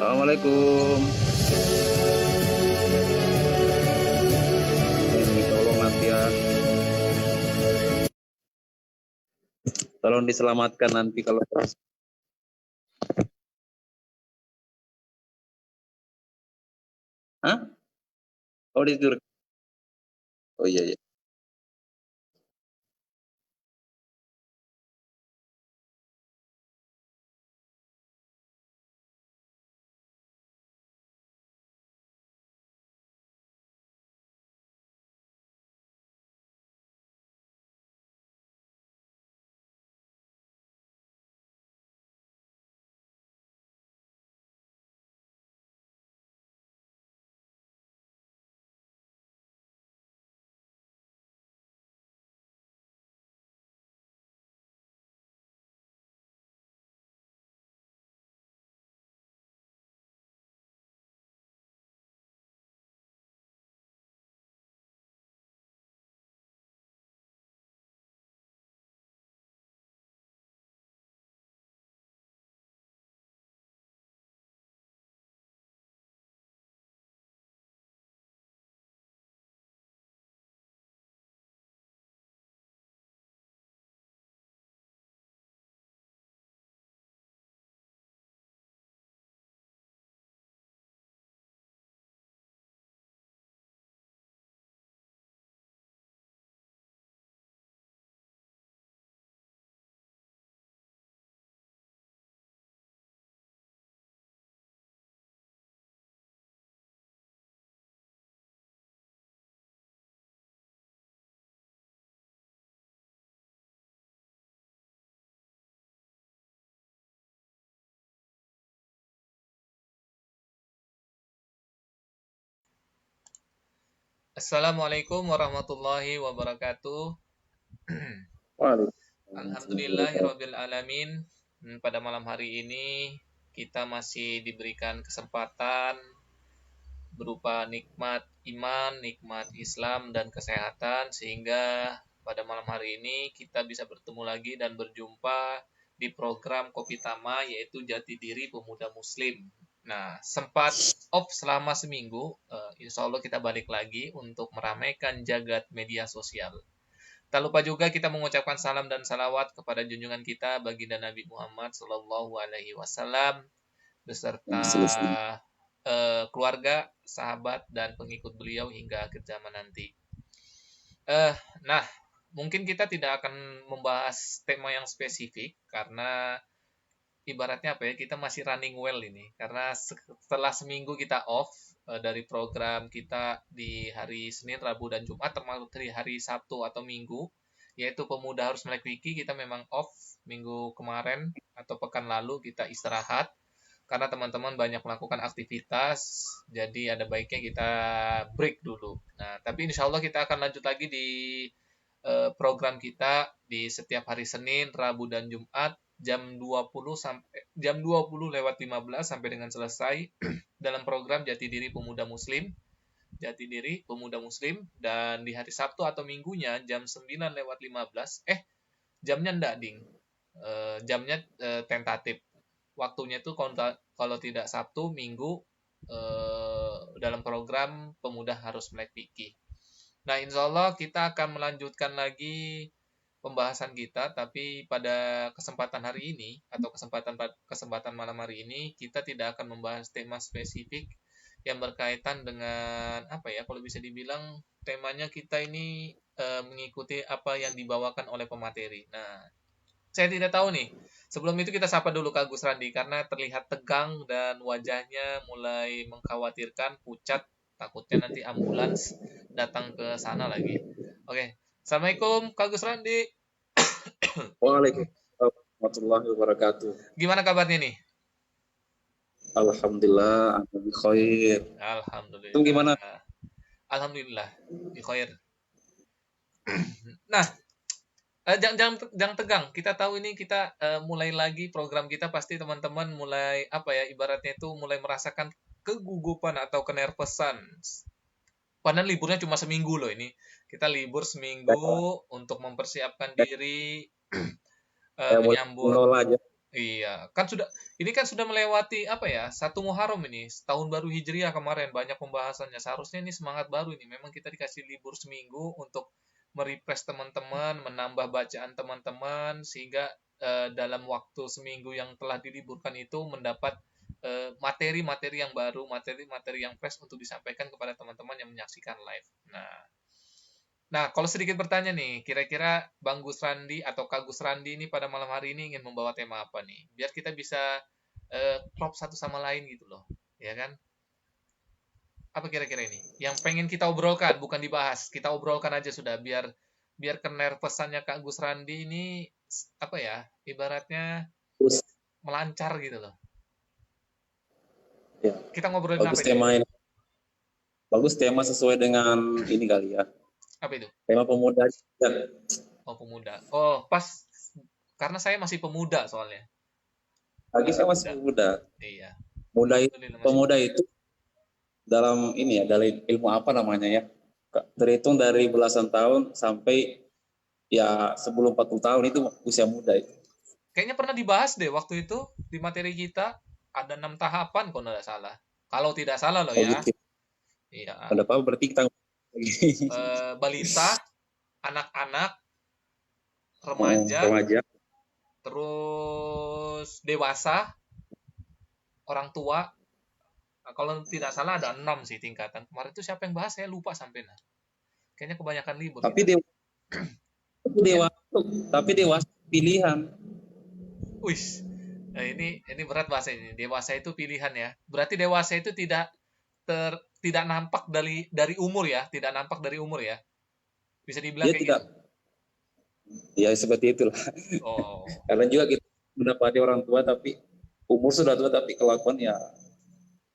Assalamualaikum. Ini tolong nanti ya. Tolong diselamatkan nanti kalau Hah? Oh, ditidur. Oh iya iya. Assalamualaikum warahmatullahi wabarakatuh. Alhamdulillahirabbil alamin. Pada malam hari ini kita masih diberikan kesempatan berupa nikmat iman, nikmat Islam dan kesehatan sehingga pada malam hari ini kita bisa bertemu lagi dan berjumpa di program Kopi Tama yaitu Jati Diri Pemuda Muslim. Nah, sempat off selama seminggu, insya Allah kita balik lagi untuk meramaikan jagat media sosial. Tak lupa juga kita mengucapkan salam dan salawat kepada junjungan kita baginda Nabi Muhammad Sallallahu Alaihi Wasallam beserta keluarga, sahabat dan pengikut beliau hingga akhir zaman nanti. Nah, mungkin kita tidak akan membahas tema yang spesifik karena ibaratnya apa ya, kita masih running well ini karena setelah seminggu kita off dari program kita di hari Senin, Rabu dan Jumat termasuk dari hari Sabtu atau Minggu yaitu pemuda harus melek wiki. Kita memang off minggu kemarin atau pekan lalu, kita istirahat karena teman-teman banyak melakukan aktivitas, jadi ada baiknya kita break dulu. Nah, tapi insya Allah kita akan lanjut lagi di program kita di setiap hari Senin, Rabu, dan Jumat jam 20 sampai jam 20:15 sampai dengan selesai dalam program Jati Diri Pemuda Muslim. Jati Diri Pemuda Muslim. Dan di hari Sabtu atau Minggunya jam 9:15. Jamnya enggak, Ding. Jamnya tentatif. Waktunya itu kalau tidak Sabtu, Minggu, dalam program Pemuda Harus Melek Fikih. Nah, insya Allah kita akan melanjutkan lagi pembahasan kita, tapi pada kesempatan hari ini atau kesempatan malam hari ini kita tidak akan membahas tema spesifik yang berkaitan dengan apa ya, kalau bisa dibilang temanya kita ini mengikuti apa yang dibawakan oleh pemateri. Nah, saya tidak tahu nih. Sebelum itu kita sapa dulu Kak Gus Randi karena terlihat tegang dan wajahnya mulai mengkhawatirkan, pucat, takutnya nanti ambulans datang ke sana lagi. Oke. Assalamualaikum Kak Gus Randi. Waalaikumsalam warahmatullahi wabarakatuh. Gimana kabarnya nih? Alhamdulillah, amin khair. Itu Alhamdulillah. gimana? Alhamdulillah, di khair. Nah, jangan tegang. Kita tahu ini kita mulai lagi program kita, pasti teman-teman mulai apa ya, ibaratnya itu mulai merasakan kegugupan atau kenervesan. Padahal liburnya cuma seminggu loh ini. Kita libur seminggu untuk mempersiapkan diri menyambut. Aja. Iya, ini kan sudah melewati apa ya, 1 Muharram ini, tahun baru Hijriah kemarin, banyak pembahasannya. Seharusnya ini semangat baru ini. Memang kita dikasih libur seminggu untuk merefresh teman-teman, menambah bacaan teman-teman, sehingga dalam waktu seminggu yang telah diliburkan itu mendapat materi-materi yang baru, materi-materi yang fresh untuk disampaikan kepada teman-teman yang menyaksikan live. Nah, kalau sedikit bertanya nih, kira-kira Bang Gus Randi atau Kak Gus Randi ini pada malam hari ini ingin membawa tema apa nih? Biar kita bisa klop satu sama lain gitu loh, ya kan? Apa kira-kira ini? Yang pengen kita obrolkan, bukan dibahas, kita obrolkan aja sudah, biar kenervesannya Kak Gus Randi ini apa ya, ibaratnya melancar gitu loh. Ya. Kita ngobrolin bagus apa tema ini? Bagus tema sesuai dengan ini kali ya. Apa itu? Tema pemuda. Oh, pemuda. Oh, pas. Karena saya masih pemuda soalnya. Lagi saya masih pemuda. Iya. Pemuda itu dalam ini ya, dari ilmu apa namanya ya? Terhitung dari belasan tahun sampai ya sebelum 40 tahun itu usia muda itu. Kayaknya pernah dibahas deh waktu itu di materi kita, ada 6 tahapan kalau tidak salah. Kalau tidak salah loh ya. Gitu. Iya. Ada apa berarti kita balita, anak-anak, remaja, terus dewasa, orang tua. Nah, kalau tidak salah ada 6 sih tingkatan. Kemarin itu siapa yang bahas saya lupa sampai nah. Kayaknya kebanyakan libur. Tapi dewasa pilihan. Wih. Nah, ini berat bahasa ini. Dewasa itu pilihan ya. Berarti dewasa itu tidak nampak dari umur ya, tidak nampak dari umur ya. Bisa dibilang kayak tidak. Gitu. Ya seperti itulah. Oh. Karena juga kita mendapati orang tua tapi umur sudah tua tapi kelakuan ya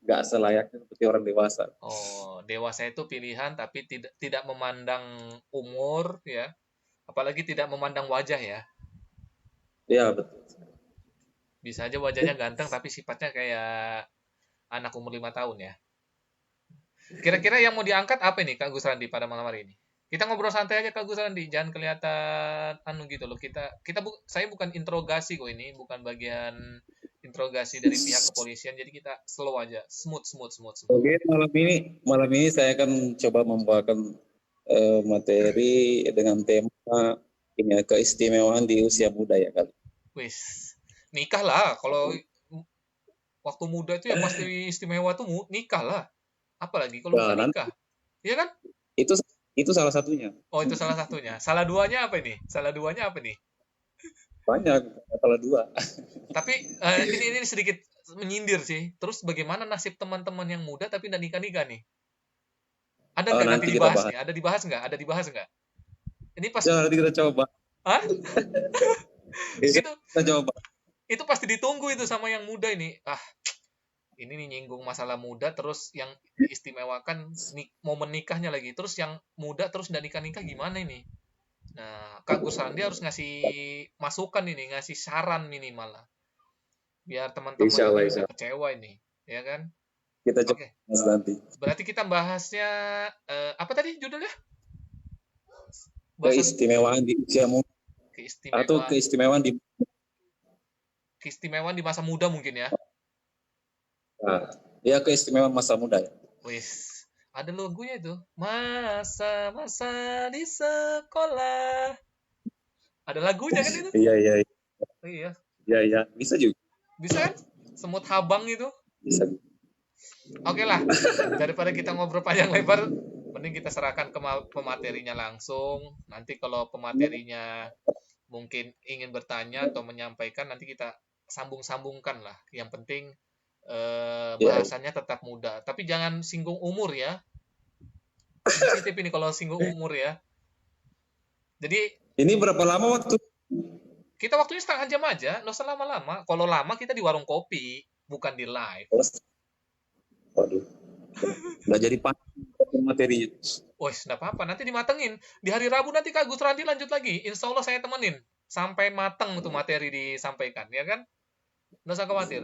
nggak selayaknya seperti orang dewasa. Oh, dewasa itu pilihan tapi tidak memandang umur ya. Apalagi tidak memandang wajah ya. Iya, betul. Bisa aja wajahnya ganteng tapi sifatnya kayak anak umur 5 tahun ya. Kira-kira yang mau diangkat apa nih Kak Gus Randi pada malam hari ini? Kita ngobrol santai aja Kak Gus Randi, jangan kelihatan gitu loh. Saya bukan interogasi kok ini, bukan bagian interogasi dari pihak kepolisian, jadi kita slow aja, smooth. Oke, malam ini saya akan coba membawakan materi dengan tema ini keistimewaan di usia muda ya kali. Wis, nikah lah. Kalau waktu muda itu ya pasti istimewa tuh nikah lah. Apalagi kalau bukan nikah, iya kan? Itu salah satunya. Oh, itu salah satunya. Salah duanya apa nih? Banyak, salah dua. Tapi ini sedikit menyindir sih. Terus bagaimana nasib teman-teman yang muda tapi tidak nikah-nikah nih? Ada nggak nanti dibahas nih? Ada dibahas nggak? Ini pas, Jangan, nanti kita coba. ah, Bisa itu kita coba. itu pasti ditunggu itu sama yang muda ini. Ah, ini nih nyinggung masalah muda, terus yang diistimewakan momen nikahnya lagi. Terus yang muda terus udah nikah-nikah gimana ini? Nah, Kak Gus Randi harus ngasih masukan ini, ngasih saran minimal lah. Biar teman-teman Insya Allah, ini insya nggak Allah. kecewa ini, ya kan? Kita coba Oke, Mas, nanti. berarti kita bahasnya apa tadi judulnya? Bahasan Keistimewaan di usia muda atau keistimewaan, keistimewaan di keistimewaan di masa muda mungkin ya. nah, ya keistimewaan masa muda ya. Wis, ada lagunya itu. Masa-masa di sekolah. Ada lagunya kan itu? Iya, iya, Oh, iya, iya, iya. Bisa juga. bisa kan? Semut habang itu. Bisa. Oke lah, daripada kita ngobrol panjang lebar, mending kita serahkan ke pematerinya langsung. Nanti kalau pematerinya mungkin ingin bertanya atau menyampaikan, nanti kita sambung-sambungkan lah. Yang penting Iya, iya. bahasanya tetap muda. Tapi jangan singgung umur ya. Sensitif ini kalau singgung umur ya. Jadi Ini berapa lama waktu? kita waktunya setengah jam aja, nggak usah lama-lama. Kalau lama kita di warung kopi, bukan di live. Waduh, udah jadi panjang materinya. Wih, nggak apa-apa. Nanti dimatengin. Di hari Rabu nanti Kak Gus Randi lanjut lagi. Insya Allah saya temenin. Sampai mateng tuh materi disampaikan, ya kan? Nggak usah khawatir.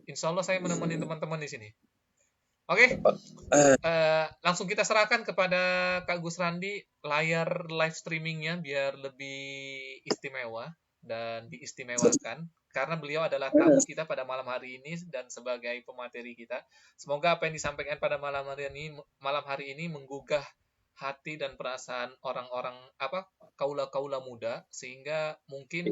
Insya Allah saya menemani teman-teman di sini. Oke, Eh, langsung kita serahkan kepada Kak Gus Randi layar live streamingnya biar lebih istimewa dan diistimewakan. Karena beliau adalah tamu kita pada malam hari ini dan sebagai pemateri kita. Semoga apa yang disampaikan pada malam hari ini menggugah hati dan perasaan orang-orang apa kaula-kaula muda sehingga mungkin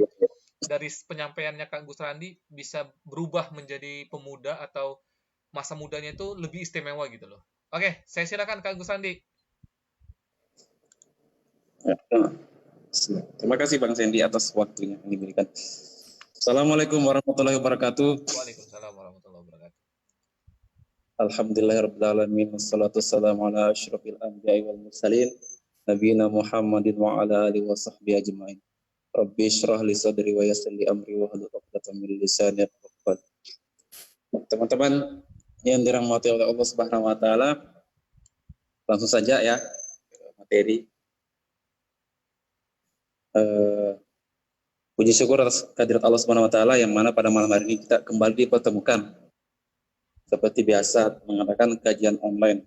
dari penyampaiannya Kak Gus Randi bisa berubah menjadi pemuda atau masa mudanya itu lebih istimewa gitu loh. Oke, saya silakan Kak Gus Randi. Terima kasih Bang Sandy atas waktunya yang diberikan. Assalamualaikum warahmatullahi wabarakatuh. Waalaikumsalam warahmatullahi wabarakatuh. Alhamdulillahirrahmanirrahim. Wassalatu wassalamu ala asyrafil anbiya'i wal mursalin. Nabiyina Muhammadin wa ala alihi wa sahbihi ajma'in. Rabbi syrah li sadri wa yassir li amri wa hlul 'uqdatam min lisani yafqahu qawli. Teman-teman yang dirahmati oleh Allah Subhanahu wa taala, langsung saja ya materi. Puji syukur atas kehadirat Allah Subhanahu wa taala yang mana pada malam hari ini kita kembali dipertemukan seperti biasa mengadakan kajian online.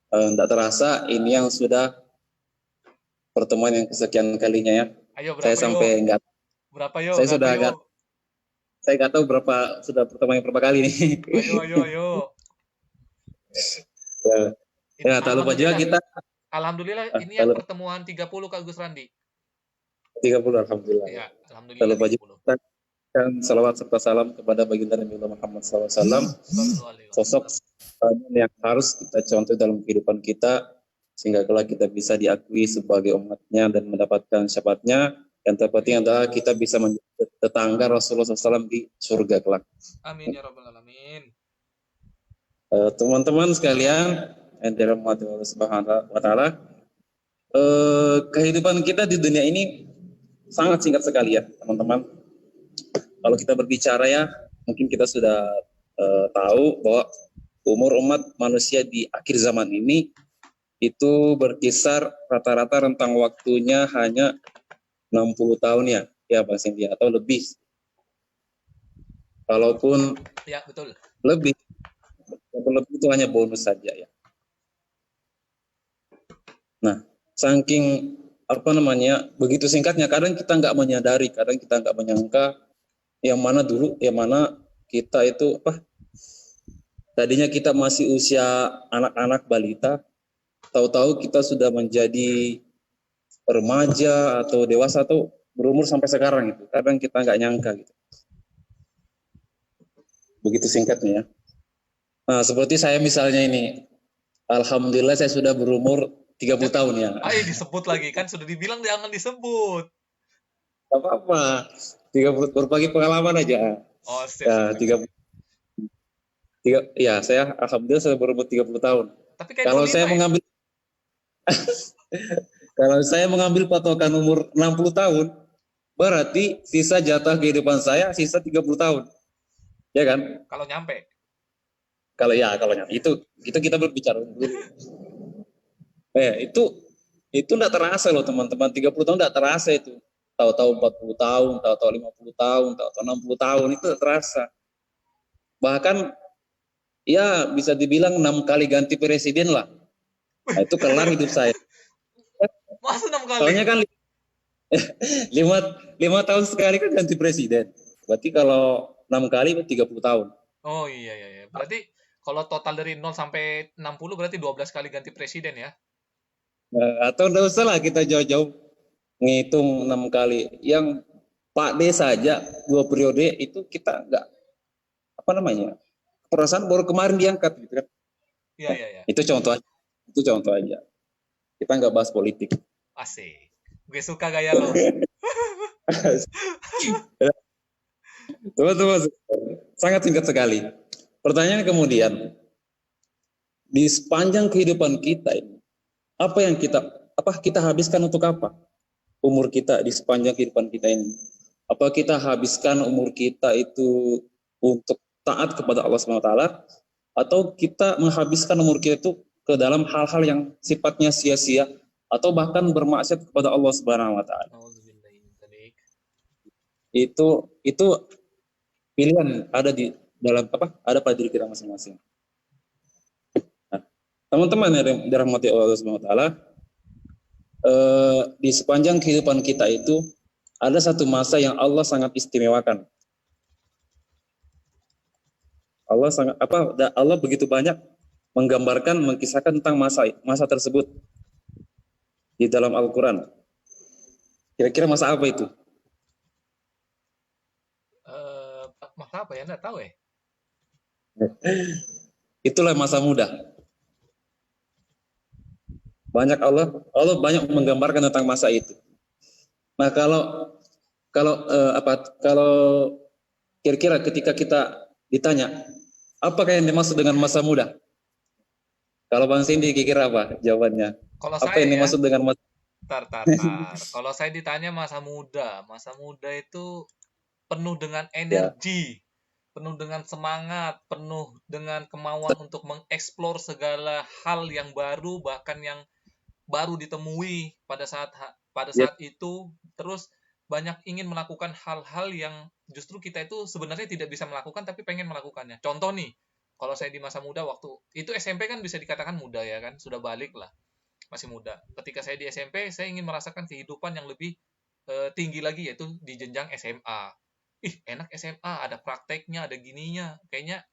Tidak terasa ini yang sudah pertemuan yang kesekian kalinya ya. Ayo Saya berapa sampai yuk? enggak, Berapa yuk? saya Berapa sudah yuk? agak, saya nggak tahu berapa sudah pertemuan yang berapa kali nih. Ayo, ayo, ayo. Ya, ya tak lupa juga Alhamdulillah. kita Alhamdulillah ini yang kalau pertemuan 30 Kak Gus Randi. 30 alhamdulillah. Ya, Tak alhamdulillah lupa 30. juga kita salawat serta salam kepada baginda Nabi Muhammad SAW, Sallallahu alaihi sosok wasallam. yang harus kita contoh dalam kehidupan kita sehingga kelak kita bisa diakui sebagai umatnya dan mendapatkan syafaatnya. Yang terpenting adalah kita bisa menjadi tetangga Rasulullah SAW di surga kelak. Amin ya rabbal alamin. Teman-teman sekalian yang dirahmati Allah Subhanahu wa taala, kehidupan kita di dunia ini sangat singkat sekali ya, teman-teman. Kalau kita berbicara ya, mungkin kita sudah tahu bahwa umur umat manusia di akhir zaman ini itu berkisar rata-rata rentang waktunya hanya 60 tahun ya Bang Cindy, atau lebih. Kalaupun Ya, betul. lebih itu hanya bonus saja ya. Nah, saking begitu singkatnya, kadang kita nggak menyadari, kadang kita nggak menyangka yang mana kita itu tadinya kita masih usia anak-anak balita, tahu-tahu kita sudah menjadi remaja atau dewasa atau berumur sampai sekarang itu. Kadang kita nggak nyangka gitu. Begitu singkatnya ya. Nah, seperti saya misalnya ini, alhamdulillah saya sudah berumur 30 tahun ya. Ayo disebut lagi, kan sudah dibilang jangan disebut. Gak apa-apa. 30 berbagi pengalaman aja. Oh, Ya, 30 ya, saya alhamdulillah sudah berumur 30 tahun. Tapi kayak Kalau 25 saya ya? mengambil Kalau saya mengambil patokan umur 60 tahun, berarti sisa jatah kehidupan saya sisa 30 tahun. Ya kan? Kalau nyampe. Kalau itu kita berbicara dulu. Itu enggak terasa loh teman-teman. 30 tahun enggak terasa itu. Tahu-tahu 40 tahun, tahu-tahu 50 tahun, tahu-tahu 60 tahun itu enggak terasa. Bahkan ya bisa dibilang 6 kali ganti presiden lah. Nah, itu kelar hidup saya. Masa 6 kali? Soalnya kan 5 tahun sekali kan ganti presiden. Berarti kalau 6 kali 30 tahun. Oh iya. Berarti kalau total dari 0 sampai 60 berarti 12 kali ganti presiden ya? Atau enggak usah lah kita jauh-jauh ngitung 6 kali. Yang Pak D saja 2 periode itu kita enggak apa namanya? Perasaan baru kemarin diangkat gitu kan. Iya. Itu contoh aja. Kita enggak bahas politik. Asik. Gue suka gaya lo. Teman-teman, sangat singkat sekali. Pertanyaan kemudian, di sepanjang kehidupan kita ini, apa kita habiskan untuk apa? Umur kita di sepanjang kehidupan kita ini. Apa kita habiskan umur kita itu untuk taat kepada Allah SWT, atau kita menghabiskan umur kita itu ke dalam hal-hal yang sifatnya sia-sia, atau bahkan bermaksiat kepada Allah Subhanahu Wa Taala. Itu pilihan ada di dalam ada pada diri kita masing-masing. Nah, teman-teman yang dirahmati Allah Subhanahu Wa Taala, di sepanjang kehidupan kita itu ada satu masa yang Allah sangat istimewakan. Allah begitu banyak menggambarkan, mengkisahkan tentang masa tersebut di dalam Al-Quran. Kira-kira masa apa itu? Masa apa ya? Nggak tahu ya. Itulah masa muda. Allah banyak menggambarkan tentang masa itu. Nah, kalau kira-kira ketika kita ditanya apakah yang dimaksud dengan masa muda? Kalau Bang Cindy kira apa jawabannya? Kalau apa yang dimaksud dengan masa? Tar. Kalau saya ditanya masa muda itu penuh dengan energi, penuh dengan semangat, penuh dengan kemauan untuk mengeksplor segala hal yang baru, bahkan yang baru ditemui pada saat itu. Terus banyak ingin melakukan hal-hal yang justru kita itu sebenarnya tidak bisa melakukan tapi pengen melakukannya. Contoh nih, kalau saya di masa muda waktu itu SMP kan bisa dikatakan muda ya kan, sudah balik lah, masih muda. Ketika saya di SMP, saya ingin merasakan kehidupan yang lebih tinggi lagi, yaitu di jenjang SMA. Enak SMA, ada prakteknya, ada gininya, kayaknya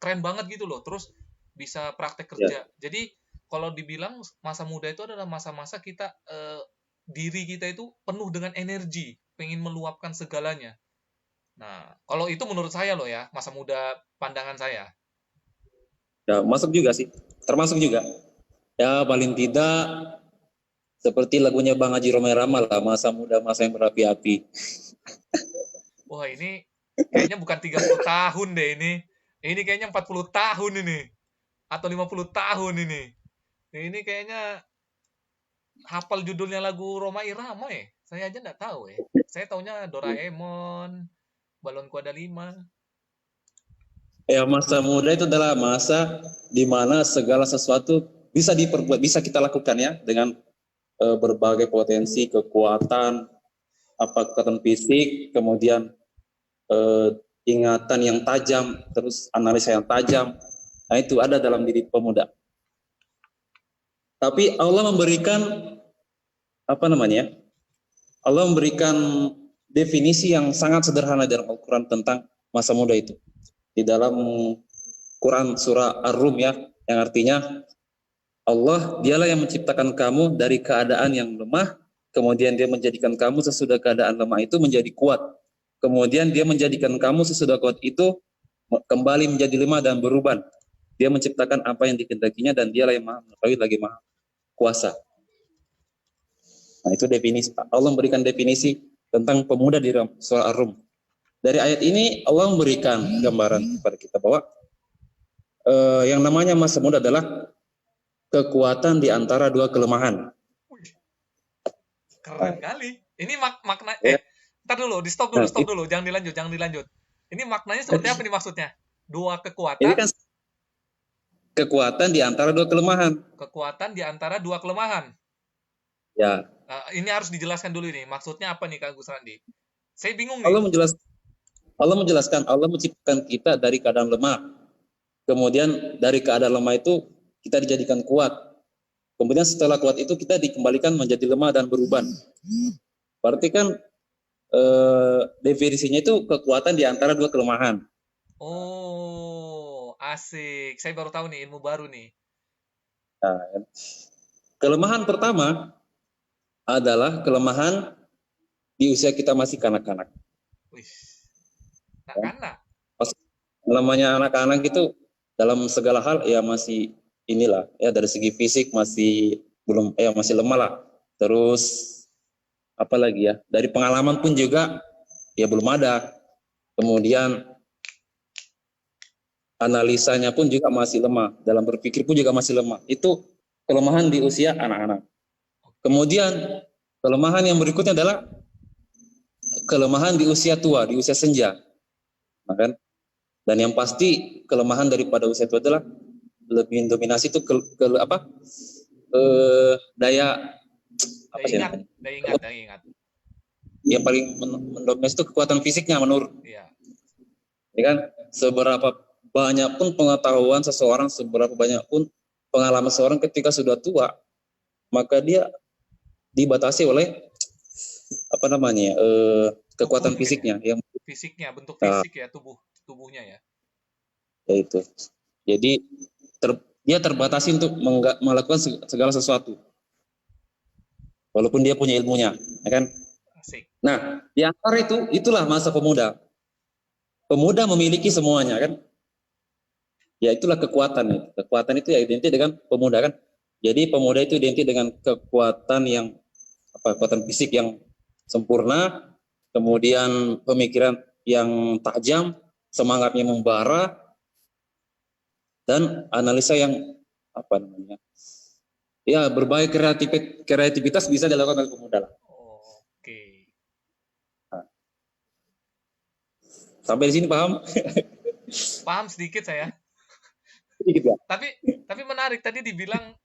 keren banget gitu loh. Terus bisa praktek kerja. Jadi kalau dibilang masa muda itu adalah masa-masa kita diri kita itu penuh dengan energi, pengen meluapkan segalanya. Nah, kalau itu menurut saya loh ya, masa muda pandangan saya. Ya, termasuk juga. Ya, paling tidak seperti lagunya Bang Haji Romai Rama lah, masa muda masa yang berapi-api. Wah, ini kayaknya bukan 30 tahun deh ini. Ini kayaknya 40 tahun ini. Atau 50 tahun ini. Ini kayaknya hafal judulnya lagu Roma Irama ya. Saya aja nggak tahu ya. Saya taunya Doraemon, Balonku Ada 5. Ya, masa muda itu adalah masa di mana segala sesuatu bisa diperbuat, bisa kita lakukan ya, dengan berbagai potensi, kekuatan, kekuatan fisik, kemudian ingatan yang tajam, terus analisa yang tajam. Nah, itu ada dalam diri pemuda. Tapi Allah memberikan Allah memberikan definisi yang sangat sederhana dalam Al-Quran tentang masa muda itu. Di dalam Quran surah Ar-Rum ya, yang artinya Allah, dialah yang menciptakan kamu dari keadaan yang lemah, kemudian dia menjadikan kamu sesudah keadaan lemah itu menjadi kuat. Kemudian dia menjadikan kamu sesudah kuat itu kembali menjadi lemah dan berubah. Dia menciptakan apa yang dikehendakinya dan dialah yang maha mengetahui lagi maha kuasa. Nah, itu definisi. Allah memberikan definisi tentang pemuda di dalam surah Ar-Rum. Dari ayat ini Allah memberikan gambaran kepada kita bahwa yang namanya masa muda adalah kekuatan di antara dua kelemahan. Keren Nah, kali. Ini makna ya. ntar dulu, di stop dulu, Nah, stop dulu, jangan dilanjut. Ini maknanya seperti apa nih maksudnya? Dua ini kekuatan, kan kekuatan di antara dua kelemahan. kekuatan di antara dua kelemahan. Ya, Ini harus dijelaskan dulu nih, maksudnya apa nih Kak Gus Randi? Saya bingung nih. Allah menjelaskan, Allah menciptakan kita dari keadaan lemah. Kemudian dari keadaan lemah itu kita dijadikan kuat. Kemudian setelah kuat itu kita dikembalikan menjadi lemah dan beruban. Berarti kan definisinya itu kekuatan di antara dua kelemahan. Oh, asik. Saya baru tahu nih ilmu baru nih. Nah, kelemahan pertama adalah kelemahan di usia kita masih kanak-kanak. Wih, nak-nak. Pas namanya anak-anak itu dalam segala hal ya masih inilah ya dari segi fisik masih belum masih lemah lah. Terus apa lagi ya? Dari pengalaman pun juga ya belum ada. Kemudian analisanya pun juga masih lemah. Dalam berpikir pun juga masih lemah. Itu kelemahan di usia anak-anak. Kemudian kelemahan yang berikutnya adalah kelemahan di usia tua, di usia senja. Nah, kan? Dan yang pasti kelemahan daripada usia tua adalah lebih dominasi itu apa? Daya apa sih namanya? Daya ingat. Yang paling mendominasi itu kekuatan fisiknya menurut. Iya. Ya kan? Seberapa banyak pun pengetahuan seseorang, seberapa banyak pun pengalaman seseorang ketika sudah tua, maka dia dibatasi oleh apa namanya? Kekuatan fisiknya yang fisiknya, bentuk fisik ya tubuhnya ya. Itu. Jadi dia terbatasi untuk melakukan segala sesuatu. Walaupun dia punya ilmunya, ya kan? Asik. Nah, di antara itulah masa pemuda. Pemuda memiliki semuanya kan? Ya itulah kekuatan. Kekuatan itu ya identik dengan pemuda kan? Jadi pemuda itu identik dengan kekuatan yang kekuatan fisik yang sempurna, kemudian pemikiran yang tajam, semangatnya membara, dan analisa yang apa namanya? Ya berbagai kreativitas bisa dilakukan oleh pemuda lah. Oke. Nah, sampai di sini paham? Paham sedikit saya. Gitu ya. Tapi menarik tadi dibilang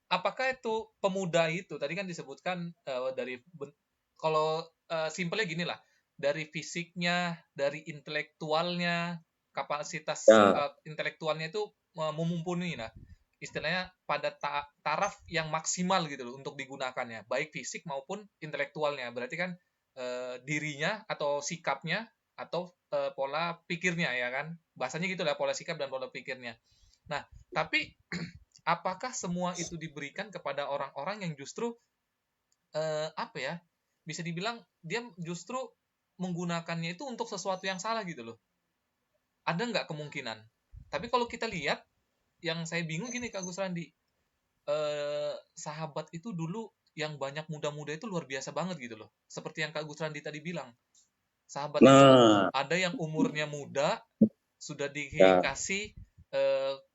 apakah itu pemuda itu tadi kan disebutkan dari kalau simpelnya gini lah, dari fisiknya, dari intelektualnya, kapasitas Ya, intelektualnya itu memumpuni, nah istilahnya pada taraf yang maksimal gitu loh untuk digunakannya, baik fisik maupun intelektualnya. Berarti kan dirinya atau sikapnya atau pola pikirnya ya kan, bahasanya gitu lah, pola sikap dan pola pikirnya. Nah, tapi apakah semua itu diberikan kepada orang-orang yang justru apa ya, bisa dibilang dia justru menggunakannya itu untuk sesuatu yang salah gitu loh. Ada nggak kemungkinan? Tapi kalau kita lihat, yang saya bingung gini Kak Gus Randi, sahabat itu dulu yang banyak muda-muda itu luar biasa banget gitu loh. Seperti yang Kak Gus Randi tadi bilang, sahabat itu nah, ada yang umurnya muda, sudah ya, dikasih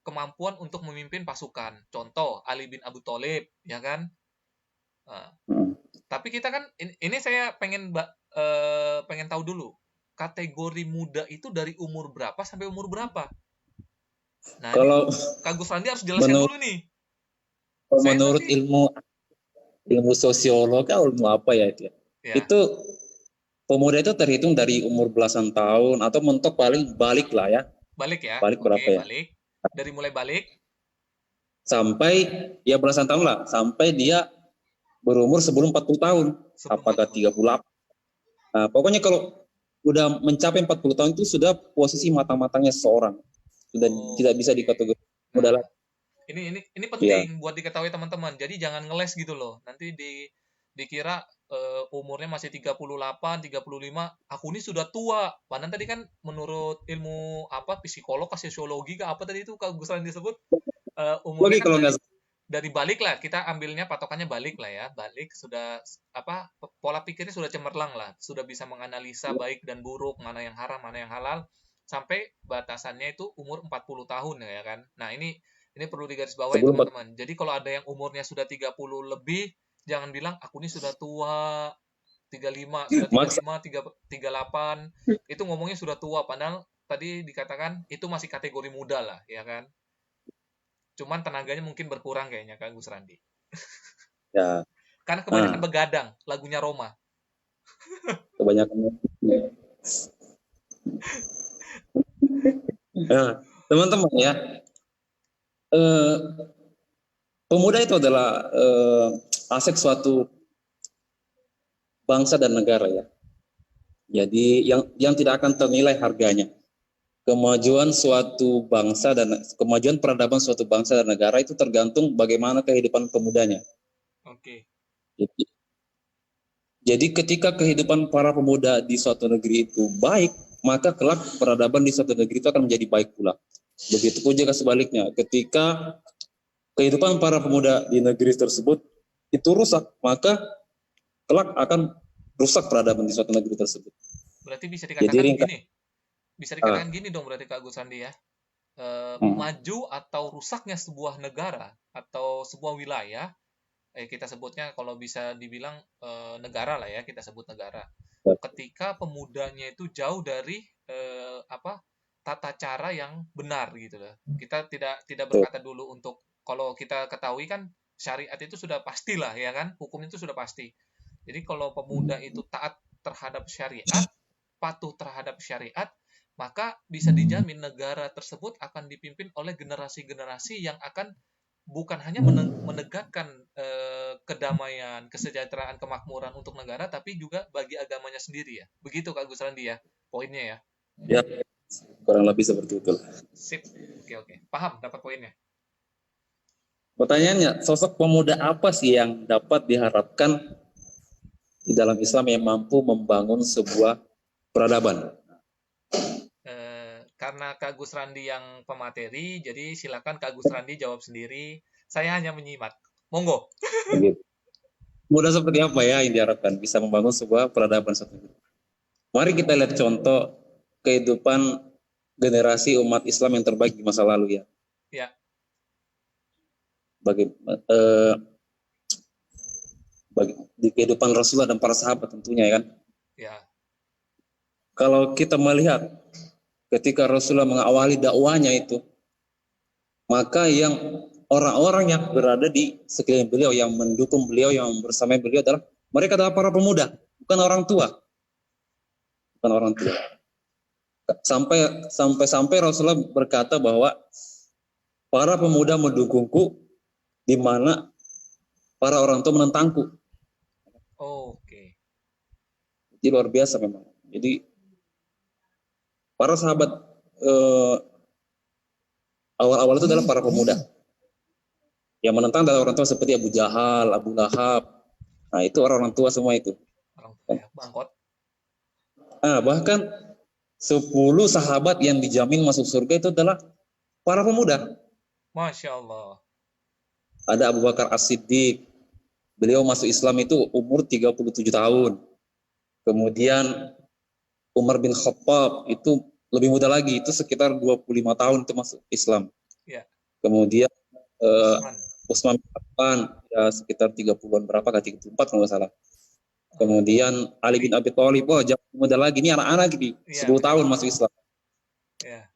kemampuan untuk memimpin pasukan. Contoh Ali bin Abu Thalib, ya kan? Nah, hmm. tapi kita kan ini saya pengen tahu dulu kategori muda itu dari umur berapa sampai umur berapa. Nah ini Kalau Kak Gus Randi harus jelaskan menurut dulu nih. Saya menurut masih ilmu sosiolog atau ilmu apa ya itu ya? ya Itu pemuda itu terhitung dari umur belasan tahun atau mentok paling balik lah ya. balik ya. Balik Oke, berapa ya? balik. Dari mulai balik Sampai ya belasan tahun lah, sampai dia berumur sebelum 40 tahun. sebelum Apakah 40. 38? Nah, pokoknya kalau udah mencapai 40 tahun itu sudah posisi matang-matangnya seseorang. Sudah tidak bisa Oke. dikategorikan muda Nah, lagi. ini Ya. penting buat diketahui teman-teman. Jadi jangan ngeles gitu loh. Nanti dikira umurnya masih 38, 35, aku ini sudah tua. Padahal tadi kan menurut ilmu apa psikolog, sosiologi apa tadi itu Kak Gus Randi disebut umurnya Lagi kan kalau nggak dari balik lah, kita ambilnya patokannya balik lah ya, balik sudah apa pola pikirnya sudah cemerlang lah, sudah bisa menganalisa baik dan buruk, mana yang haram mana yang halal, sampai batasannya itu umur 40 tahun ya kan. Nah ini perlu digarisbawahi sebelum teman-teman. Jadi kalau ada yang umurnya sudah 30 lebih, Jangan bilang aku ini sudah tua, 35, sudah Maksa. 35, 38. Itu ngomongnya sudah tua, padahal tadi dikatakan itu masih kategori muda lah, ya kan? Cuman tenaganya mungkin berkurang kayaknya Kak Gus Randi. Ya, Karena kebanyakan nah, begadang, lagunya Roma. kebanyakan. Nah, teman-teman ya, eh, pemuda itu adalah aset suatu bangsa dan negara ya. Jadi yang tidak akan ternilai harganya. Kemajuan suatu bangsa dan kemajuan peradaban suatu bangsa dan negara itu tergantung bagaimana kehidupan pemudanya. Oke. Jadi, jadi ketika kehidupan para pemuda di suatu negeri itu baik, maka kelak peradaban di suatu negeri itu akan menjadi baik pula. Begitu pun juga sebaliknya, ketika kehidupan para pemuda di negeri tersebut itu rusak, maka kelak akan rusak peradaban di suatu negeri tersebut. Berarti bisa Jadi dikatakan ringkas. gini. Bisa dikatakan gini dong berarti Kak Gus Randi ya. Maju atau rusaknya sebuah negara atau sebuah wilayah, kita sebutnya kalau bisa dibilang negara lah ya, kita sebut negara. Ketika pemudanya itu jauh dari tata cara yang benar gitu loh. Kita tidak berkata dulu untuk, kalau kita ketahui kan syariat itu sudah pastilah ya kan, hukum itu sudah pasti. Jadi kalau pemuda itu taat terhadap syariat, patuh terhadap syariat, maka bisa dijamin negara tersebut akan dipimpin oleh generasi-generasi yang akan bukan hanya menegakkan kedamaian, kesejahteraan, kemakmuran untuk negara, tapi juga bagi agamanya sendiri ya. Begitu Kak Gus Randi ya, poinnya ya. Ya, kurang lebih seperti itu. Sip, oke. Paham, dapat poinnya. Pertanyaannya, sosok pemuda apa sih yang dapat diharapkan di dalam Islam yang mampu membangun sebuah peradaban? Karena Kak Gus Randi yang pemateri, jadi silakan Kak Gus Randi jawab sendiri. Saya hanya menyimak. Monggo. Begitu. Pemuda seperti apa ya yang diharapkan bisa membangun sebuah peradaban suatu negeri? Mari kita lihat contoh kehidupan generasi umat Islam yang terbaik di masa lalu ya. Ya. Bagi di kehidupan Rasulullah dan para sahabat tentunya ya kan. Ya. Kalau kita melihat ketika Rasulullah mengawali dakwanya itu, maka yang orang-orang yang berada di sekeliling beliau, yang mendukung beliau, yang bersama beliau adalah mereka adalah para pemuda, bukan orang tua. Bukan orang tua. Sampai Rasulullah berkata bahwa para pemuda mendukungku di mana para orang tua menentangku. Oke. Jadi luar biasa memang. Jadi para sahabat awal-awal itu adalah para pemuda. Yang menentang adalah orang tua seperti Abu Jahal, Abu Lahab. Nah, itu orang tua semua itu. Orang tua ya, bangkot. Nah, bahkan 10 sahabat yang dijamin masuk surga itu adalah para pemuda. Masya Allah. Ada Abu Bakar As-Siddiq. Beliau masuk Islam itu umur 37 tahun. Kemudian Umar bin Khattab itu lebih muda lagi, itu sekitar 25 tahun itu masuk Islam. Ya. Kemudian Utsman bin Affan ya sekitar 30-an berapa, 34 kalau nggak salah. Kemudian Ali bin Abi Thalib, jauh muda lagi, ini anak-anak ini, 10 tahun masuk Islam. Ya.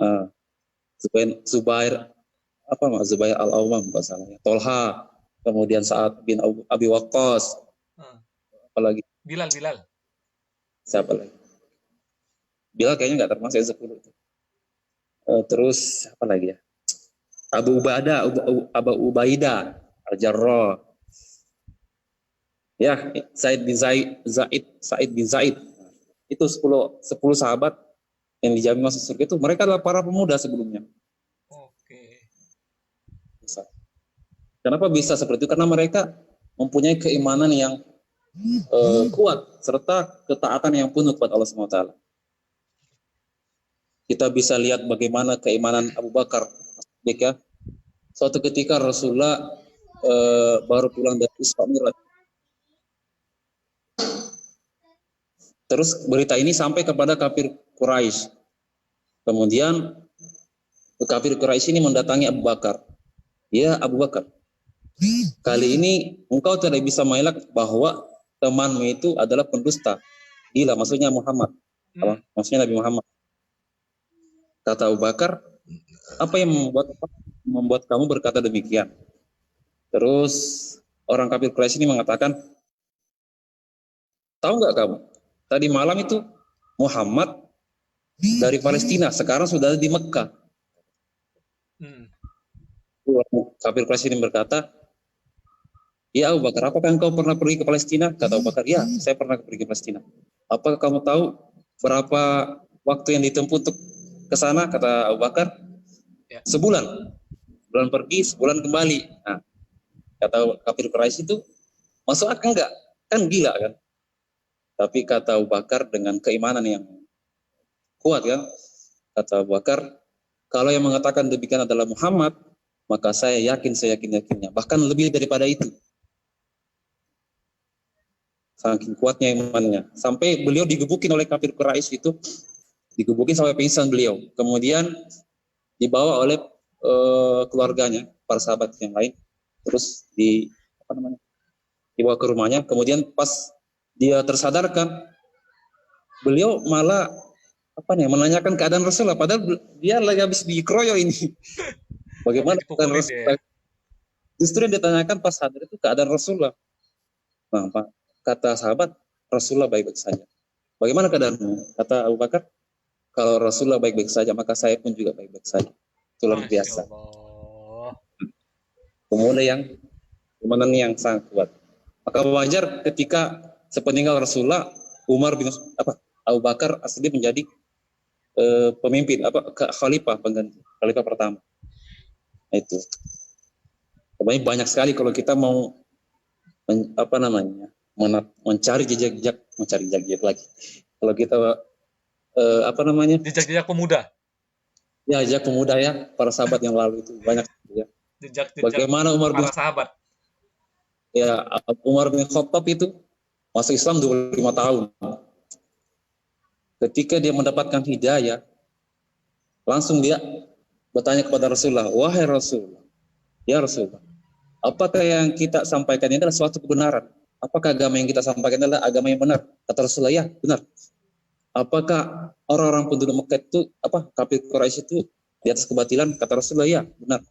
Zubair Al-Awwam nggak salah ya. Tolha, kemudian Sa'ad bin Abi Waqqas, apalagi Bilal. Siapa lagi? Bilal kayaknya nggak termasuk 10 itu. Terus apa lagi ya? Abu Ubaidah Al-Jarrah. Ya, Said bin Zaid. Itu 10 sahabat yang dijamin masuk surga itu, mereka adalah para pemuda sebelumnya. Oke. Kenapa bisa seperti itu? Karena mereka mempunyai keimanan yang kuat serta ketaatan yang penuh kepada Allah SWT. Kita bisa lihat bagaimana keimanan Abu Bakar. Ya. Suatu ketika Rasulullah baru pulang dari Isra Mi'raj. Terus berita ini sampai kepada kafir Quraisy. Kemudian kafir Quraisy ini mendatangi Abu Bakar. Ya Abu Bakar, Kali ini engkau tidak bisa mengelak bahwa temanmu itu adalah pendusta. Gila, maksudnya Muhammad. Maksudnya Nabi Muhammad. Kata Abu Bakar, apa yang membuat kamu berkata demikian? Terus orang kafir Quraisy ini mengatakan, tahu nggak kamu? Tadi malam itu Muhammad dari Palestina, sekarang sudah di Mekah. Kafir Quraisy ini berkata, ya Abu Bakar, apakah engkau pernah pergi ke Palestina? Kata Abu Bakar, ya, saya pernah pergi ke Palestina. Apakah kamu tahu berapa waktu yang ditempuh untuk ke sana? Kata Abu Bakar, sebulan. Sebulan pergi, sebulan kembali. Nah, kata kafir Quraisy itu, masuk akal enggak? Kan gila kan? Tapi kata Abu Bakar dengan keimanan yang kuat kan, kata Abu Bakar, kalau yang mengatakan demikian adalah Muhammad, maka saya yakin-yakinnya. Bahkan lebih daripada itu. Saking kuatnya imannya. Sampai beliau digebukin oleh kafir Quraisy itu, digebukin sampai pingsan beliau. Kemudian dibawa oleh keluarganya, para sahabat yang lain, terus dibawa ke rumahnya. Kemudian pas dia tersadarkan, beliau malah menanyakan keadaan Rasulullah, padahal dia lagi habis dikeroyok ini. Bagaimana keadaan Rasulullah? Justru yang ditanyakan pas sadar itu keadaan Rasulullah. Nah, kata sahabat, Rasulullah baik-baik saja. Bagaimana keadaanmu? Kata Abu Bakar, kalau Rasulullah baik-baik saja, maka saya pun juga baik-baik saja. Itu luar biasa. Kemudian imanan yang sangat kuat. Maka wajar ketika sepeninggal Rasulullah, Abu Bakar asli menjadi pemimpin, khalifah pengganti, khalifah pertama. Itu. Pokoknya banyak sekali kalau kita mau mencari jejak lagi. Kalau kita jejak pemuda. Ya, jejak pemuda ya, para sahabat yang lalu itu banyak ya. Jejak bagaimana Umar bin sahabat. Ya, Umar bin Khattab itu masuk Islam 25 tahun. Ketika dia mendapatkan hidayah, langsung dia bertanya kepada Rasulullah, wahai Rasulullah, ya Rasulullah, apakah yang kita sampaikan ini adalah suatu kebenaran? Apakah agama yang kita sampaikan adalah agama yang benar? Kata Rasulullah, ya benar. Apakah orang-orang penduduk Mekah itu, kafir Quraisy itu di atas kebatilan? Kata Rasulullah, ya benar.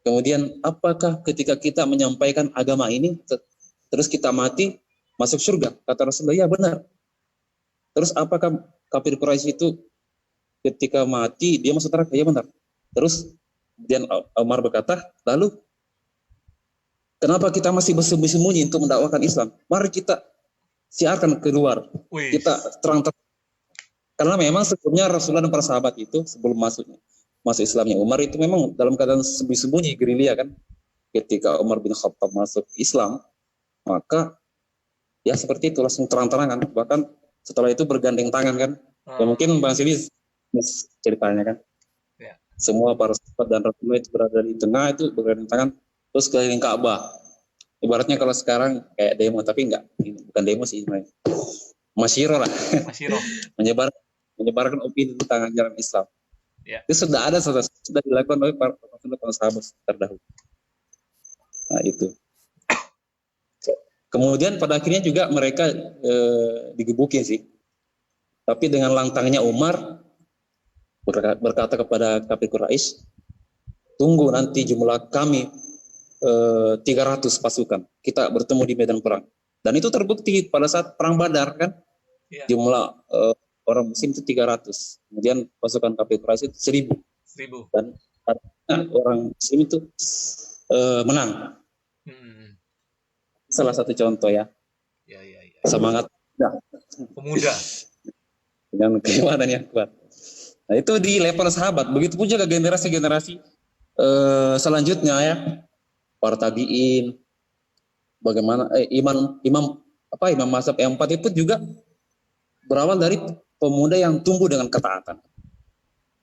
Kemudian apakah ketika kita menyampaikan agama ini, terus kita mati, masuk surga? Kata Rasulullah, ya benar. Terus apakah kafir Quraisy itu ketika mati, dia masuk neraka? Ya benar. Terus kemudian Umar berkata, lalu kenapa kita masih bersembunyi-sembunyi untuk mendakwakan Islam? Mari kita siarkan keluar. Kita terang-terang. Karena memang sebelumnya Rasulullah dan para sahabat itu sebelum masuk Islamnya Umar itu memang dalam keadaan sembunyi-sembunyi, gerilya kan. Ketika Umar bin Khattab masuk Islam, maka ya seperti itu langsung terang-terangan. Bahkan setelah itu bergandeng tangan kan. Ya mungkin Bang Sili ceritanya kan. Ya. Semua para sahabat dan Rasulullah itu berada di tengah itu bergandeng tangan terus keliling Ka'bah. Ibaratnya kalau sekarang kayak demo, tapi enggak, bukan demo sih, masyiro lah. Masyiro. menyebarkan opini tentang ajaran Islam. Ya. Itu sudah dilakukan oleh para sahabat terdahulu. Nah itu. Kemudian pada akhirnya juga mereka digebukin sih. Tapi dengan lantangnya Umar berkata kepada kafir Quraisy, tunggu nanti jumlah kami 300 pasukan, kita bertemu di medan perang. Dan itu terbukti pada saat perang Badar kan, ya. Jumlah orang muslim itu 300, kemudian pasukan kafir Quraisy itu 1000. Dan orang muslim itu menang. Salah satu contoh ya. Semangat pemuda dengan keimanan yang kuat. Nah itu di level sahabat. Begitu pun juga generasi-generasi selanjutnya ya. Para tabiin, bagaimana imam mazhab yang 4 itu juga berawal dari pemuda yang tumbuh dengan ketaatan.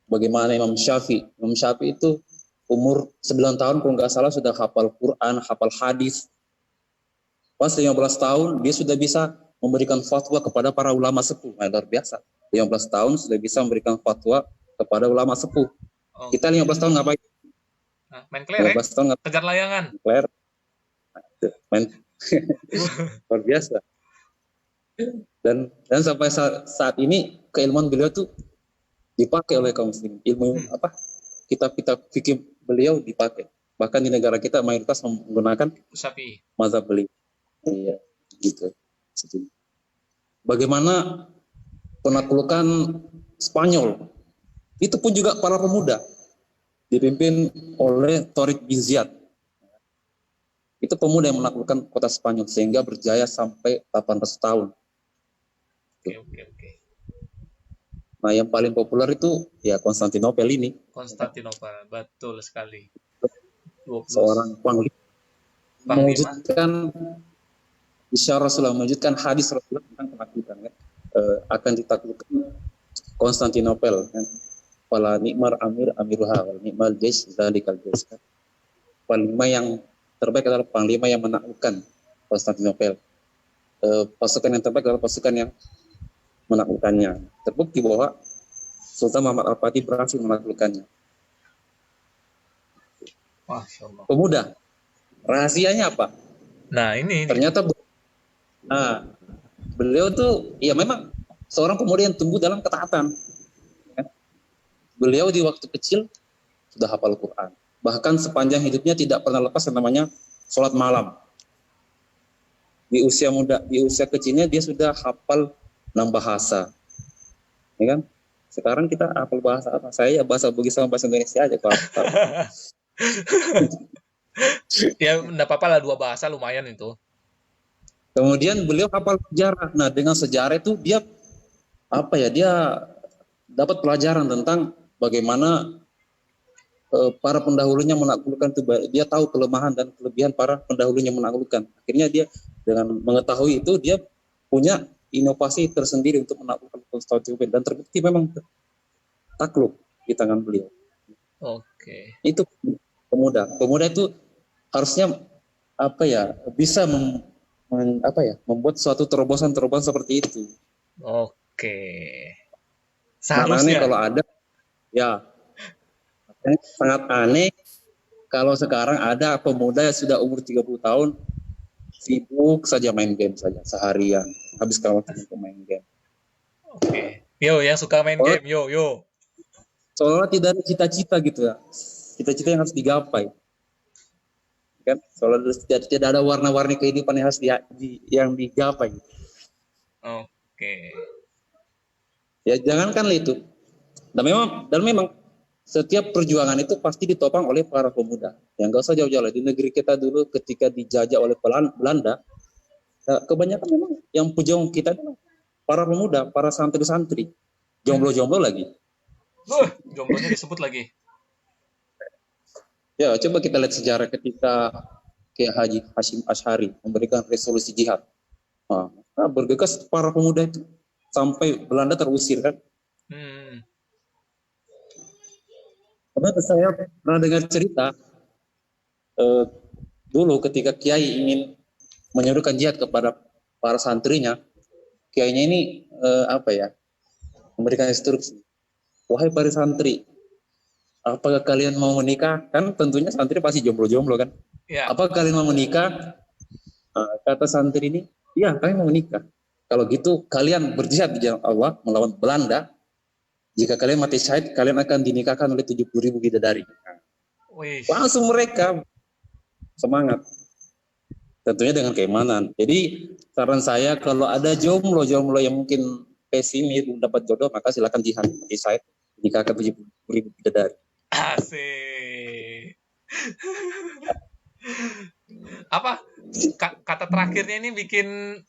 Bagaimana Imam Syafi'i itu umur 9 tahun kalau nggak salah sudah hafal Quran, hafal hadis. Pas 15 tahun dia sudah bisa memberikan fatwa kepada para ulama sepuh. Nah, luar biasa. 15 tahun sudah bisa memberikan fatwa kepada ulama sepuh. Kita 15 tahun ngapain? Nah, main 15 kelereng, tahun nggak kejar layangan. player, main luar biasa. Dan sampai saat ini keilmuan beliau tuh dipakai oleh kaum muslimin. Ilmu Hmm, apa? Kitab-kitab fikih beliau dipakai. Bahkan di negara kita mayoritas menggunakan Sapi. mazhab beliau. Iya, gitu. Bagaimana penaklukan Spanyol? Itu pun juga para pemuda dipimpin oleh Torik bin Ziyad. Itu pemuda yang menaklukkan kota Spanyol sehingga berjaya sampai 18 tahun. Oke, oke, oke. Nah, yang paling populer itu ya Konstantinopel ini, Konstantinopel, betul sekali. 20 seorang panglima panglima. mewujudkan isyarat Rasulullah, mewujudkan hadis Rasulullah tentang penaklukan kan. Akan ditaklukkan Konstantinopel kan. Fala nikmar amir amiruha wal nikmal jais zalikal jais kan. Panglima yang terbaik adalah panglima yang menaklukkan Konstantinopel. Pasukan yang terbaik adalah pasukan yang menaklukkannya. Terbukti bahwa Sultan Muhammad Al-Fatih berhasil menaklukkannya. Masya Allah. Pemuda, rahasianya apa? Nah, ini. Ternyata nah, beliau tuh ya memang seorang pemuda yang tumbuh dalam ketaatan. Beliau di waktu kecil sudah hafal Quran. Bahkan sepanjang hidupnya tidak pernah lepas yang namanya sholat malam. Di usia muda, di usia kecilnya dia sudah hafal 6 bahasa. Ya kan? Sekarang kita hafal bahasa apa? Saya ya bahasa Bugis sama bahasa Indonesia aja Pak. Ya, enggak apa-apa lah, 2 bahasa lumayan itu. Kemudian beliau hafal sejarah. Nah, dengan sejarah itu dia apa ya? Dia dapat pelajaran tentang bagaimana para pendahulunya menaklukkan itu. Dia tahu kelemahan dan kelebihan para pendahulunya menaklukkan. Akhirnya dia dengan mengetahui itu dia punya inovasi tersendiri untuk menaklukkan Konstantinopel dan terbukti memang takluk di tangan beliau. Oke. Itu pemuda. Pemuda itu harusnya apa ya? Bisa membuat suatu terobosan-terobosan seperti itu. Oke. Sangat aneh Seharusnya. kalau ada ya, sangat aneh kalau sekarang ada pemuda yang sudah umur 30 tahun sibuk saja main game saja seharian, habiskan waktu untuk main game. Oke. Yo, yang suka main Soalnya, game, yo. soalnya tidak ada cita-cita gitu ya, cita-cita yang harus digapai kan, soalnya tidak ada warna-warni kehidupan yang harus yang digapai. Oke. Ya jangankan itu, dan memang setiap perjuangan itu pasti ditopang oleh para pemuda. Yang gak usah jauh-jauh di negeri kita dulu ketika dijajah oleh Belanda, kebanyakan memang yang pejuang kita adalah para pemuda, para santri-santri, jomblo-jomblo lagi. Jomblonya disebut lagi. Ya, coba kita lihat sejarah ketika Kiai Haji Hashim Asy'ari memberikan resolusi jihad. Bergegas para pemuda itu sampai Belanda terusir kan. Hmm. Karena saya pernah dengar cerita dulu ketika Kiai ingin menyuruhkan jihad kepada para santrinya, Kiainya ini memberikan instruksi. Wahai para santri, apakah kalian mau menikah? Kan tentunya santri pasti jomblo-jomblo kan. Ya. Apakah kalian mau menikah? Kata santri ini, iya kami mau menikah. Kalau gitu kalian berjihad di jalan Allah melawan Belanda. Jika kalian mati syahid, kalian akan dinikahkan oleh 70.000 bidadari. Wih. Langsung mereka semangat. Tentunya dengan keimanan. Jadi saran saya kalau ada jomblo-jomblo yang mungkin pesimis belum dapat jodoh, maka silakan jihad mati syahid, dinikahkan 70.000 bidadari. Asik. Apa kata terakhirnya ini bikin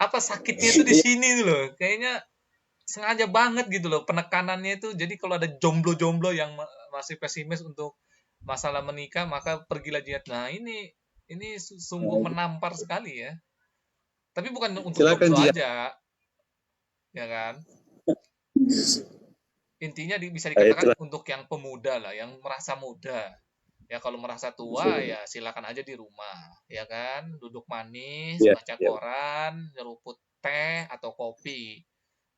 apa sakitnya itu di sini tuh loh. Kayaknya sengaja banget gitu loh penekanannya itu. Jadi kalau ada jomblo-jomblo yang masih pesimis untuk masalah menikah, maka pergilah jihad. Nah, ini sungguh menampar sekali ya. Tapi bukan untuk Silakan jomblo jihad. aja, ya kan? Intinya bisa dikatakan untuk yang pemuda lah, yang merasa muda. Ya kalau merasa tua ya silakan aja di rumah, ya kan? Duduk manis, Ya, baca ya. koran, nyeruput teh atau kopi.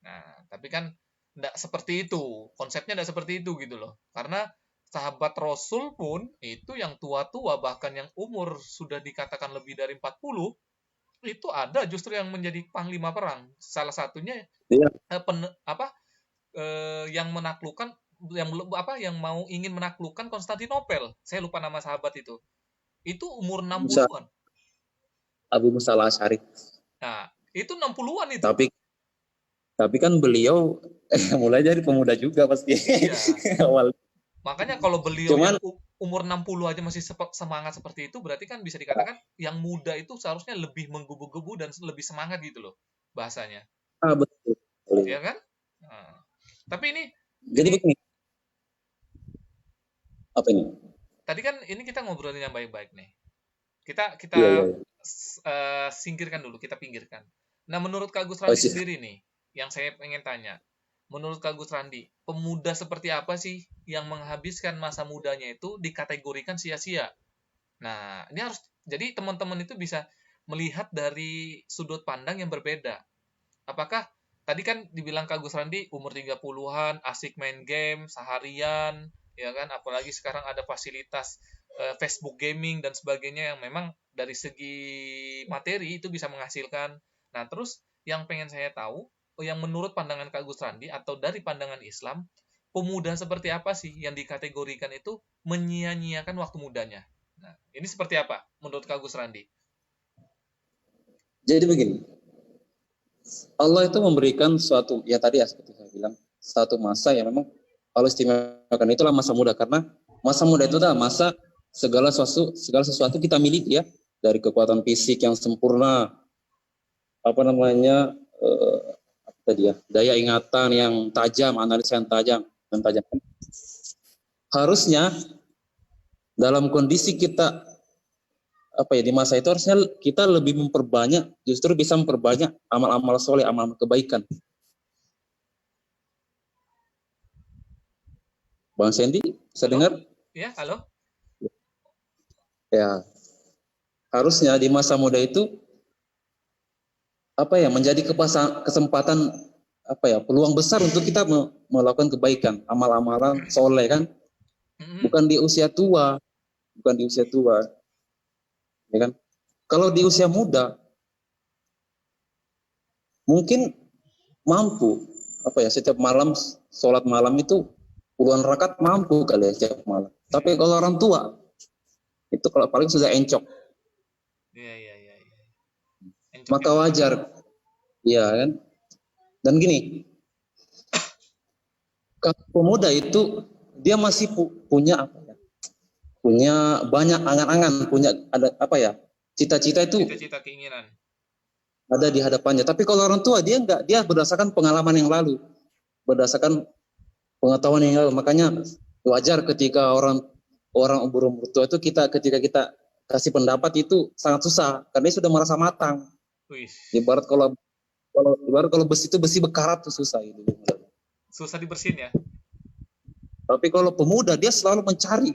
Nah, tapi kan enggak seperti itu. Konsepnya enggak seperti itu gitu loh. Karena sahabat Rasul pun itu yang tua-tua, bahkan yang umur sudah dikatakan lebih dari 40, itu ada justru yang menjadi panglima perang. Salah satunya Iya, yang menaklukkan, yang mau ingin menaklukkan Konstantinopel. Saya lupa nama sahabat itu. Itu umur Musa, 60-an. Abu Musa al-Asy'ari. Nah, itu 60-an itu. Tapi kan beliau mulai dari pemuda juga pasti Iya. awal. Makanya kalau beliau yang Cuman umur 60 aja masih semangat seperti itu, berarti kan bisa dikatakan yang muda itu seharusnya lebih menggebu-gebu dan lebih semangat gitu loh bahasanya. betul. Ya kan? Nah, tapi ini Jadi ini begini, apa ini? tadi kan ini kita ngobrolin yang baik-baik nih. Kita Iya, iya, kita iya. singkirkan dulu, kita pinggirkan. Nah, menurut Kak Gus Oh, Randi sih. sendiri nih, yang saya pengen tanya. Menurut Kak Gus Randi, pemuda seperti apa sih yang menghabiskan masa mudanya itu dikategorikan sia-sia? Nah, ini harus jadi teman-teman itu bisa melihat dari sudut pandang yang berbeda. Apakah tadi kan dibilang Kak Gus Randi umur 30-an, asik main game seharian, ya kan? Apalagi sekarang ada fasilitas Facebook gaming dan sebagainya yang memang dari segi materi itu bisa menghasilkan. Nah, terus yang pengen saya tahu, yang menurut pandangan Kak Gus Randi atau dari pandangan Islam, pemuda seperti apa sih yang dikategorikan itu menyia-nyiakan waktu mudanya? Nah, ini seperti apa menurut Kak Gus Randi? Jadi begini, Allah itu memberikan suatu, ya tadi ya seperti saya bilang, satu masa yang memang Allah istimewakan, itulah masa muda, karena masa muda itu adalah masa segala sesuatu kita miliki ya, dari kekuatan fisik yang sempurna, apa namanya, apa tadi ya, daya ingatan yang tajam, analisa yang tajam. Harusnya dalam kondisi kita apa ya, di masa itu harusnya kita lebih memperbanyak, justru bisa memperbanyak amal-amal soleh, amal kebaikan. Bang Sandy, bisa Halo? dengar? Ya, halo? Ya, harusnya di masa muda itu apa ya, menjadi kesempatan, apa ya, peluang besar untuk kita melakukan kebaikan, amal-amalan soleh kan, Mm-mm. bukan di usia tua, bukan di usia tua, ya kan? Kalau di usia muda mungkin mampu, apa ya, setiap malam sholat malam itu puluhan rakaat mampu kali ya setiap malam. Tapi Iya, kalau orang tua itu kalau paling sudah encok, iya, iya, iya, iya. Encok maka itu gimana? wajar, ya kan? Dan gini, kalau pemuda itu dia masih punya apa ya? Punya banyak angan-angan, punya ada apa ya? Cita-cita itu Cita-cita keinginan. ada di hadapannya. Tapi kalau orang tua dia enggak, dia berdasarkan pengalaman yang lalu, berdasarkan pengetahuan yang lalu. Makanya wajar ketika orang orang umur tua itu ketika kita kasih pendapat itu sangat susah karena dia sudah merasa matang. Wih, Ibarat kalau besi itu besi bekarat tuh susah itu. susah dibersihin ya? Tapi kalau pemuda dia selalu mencari.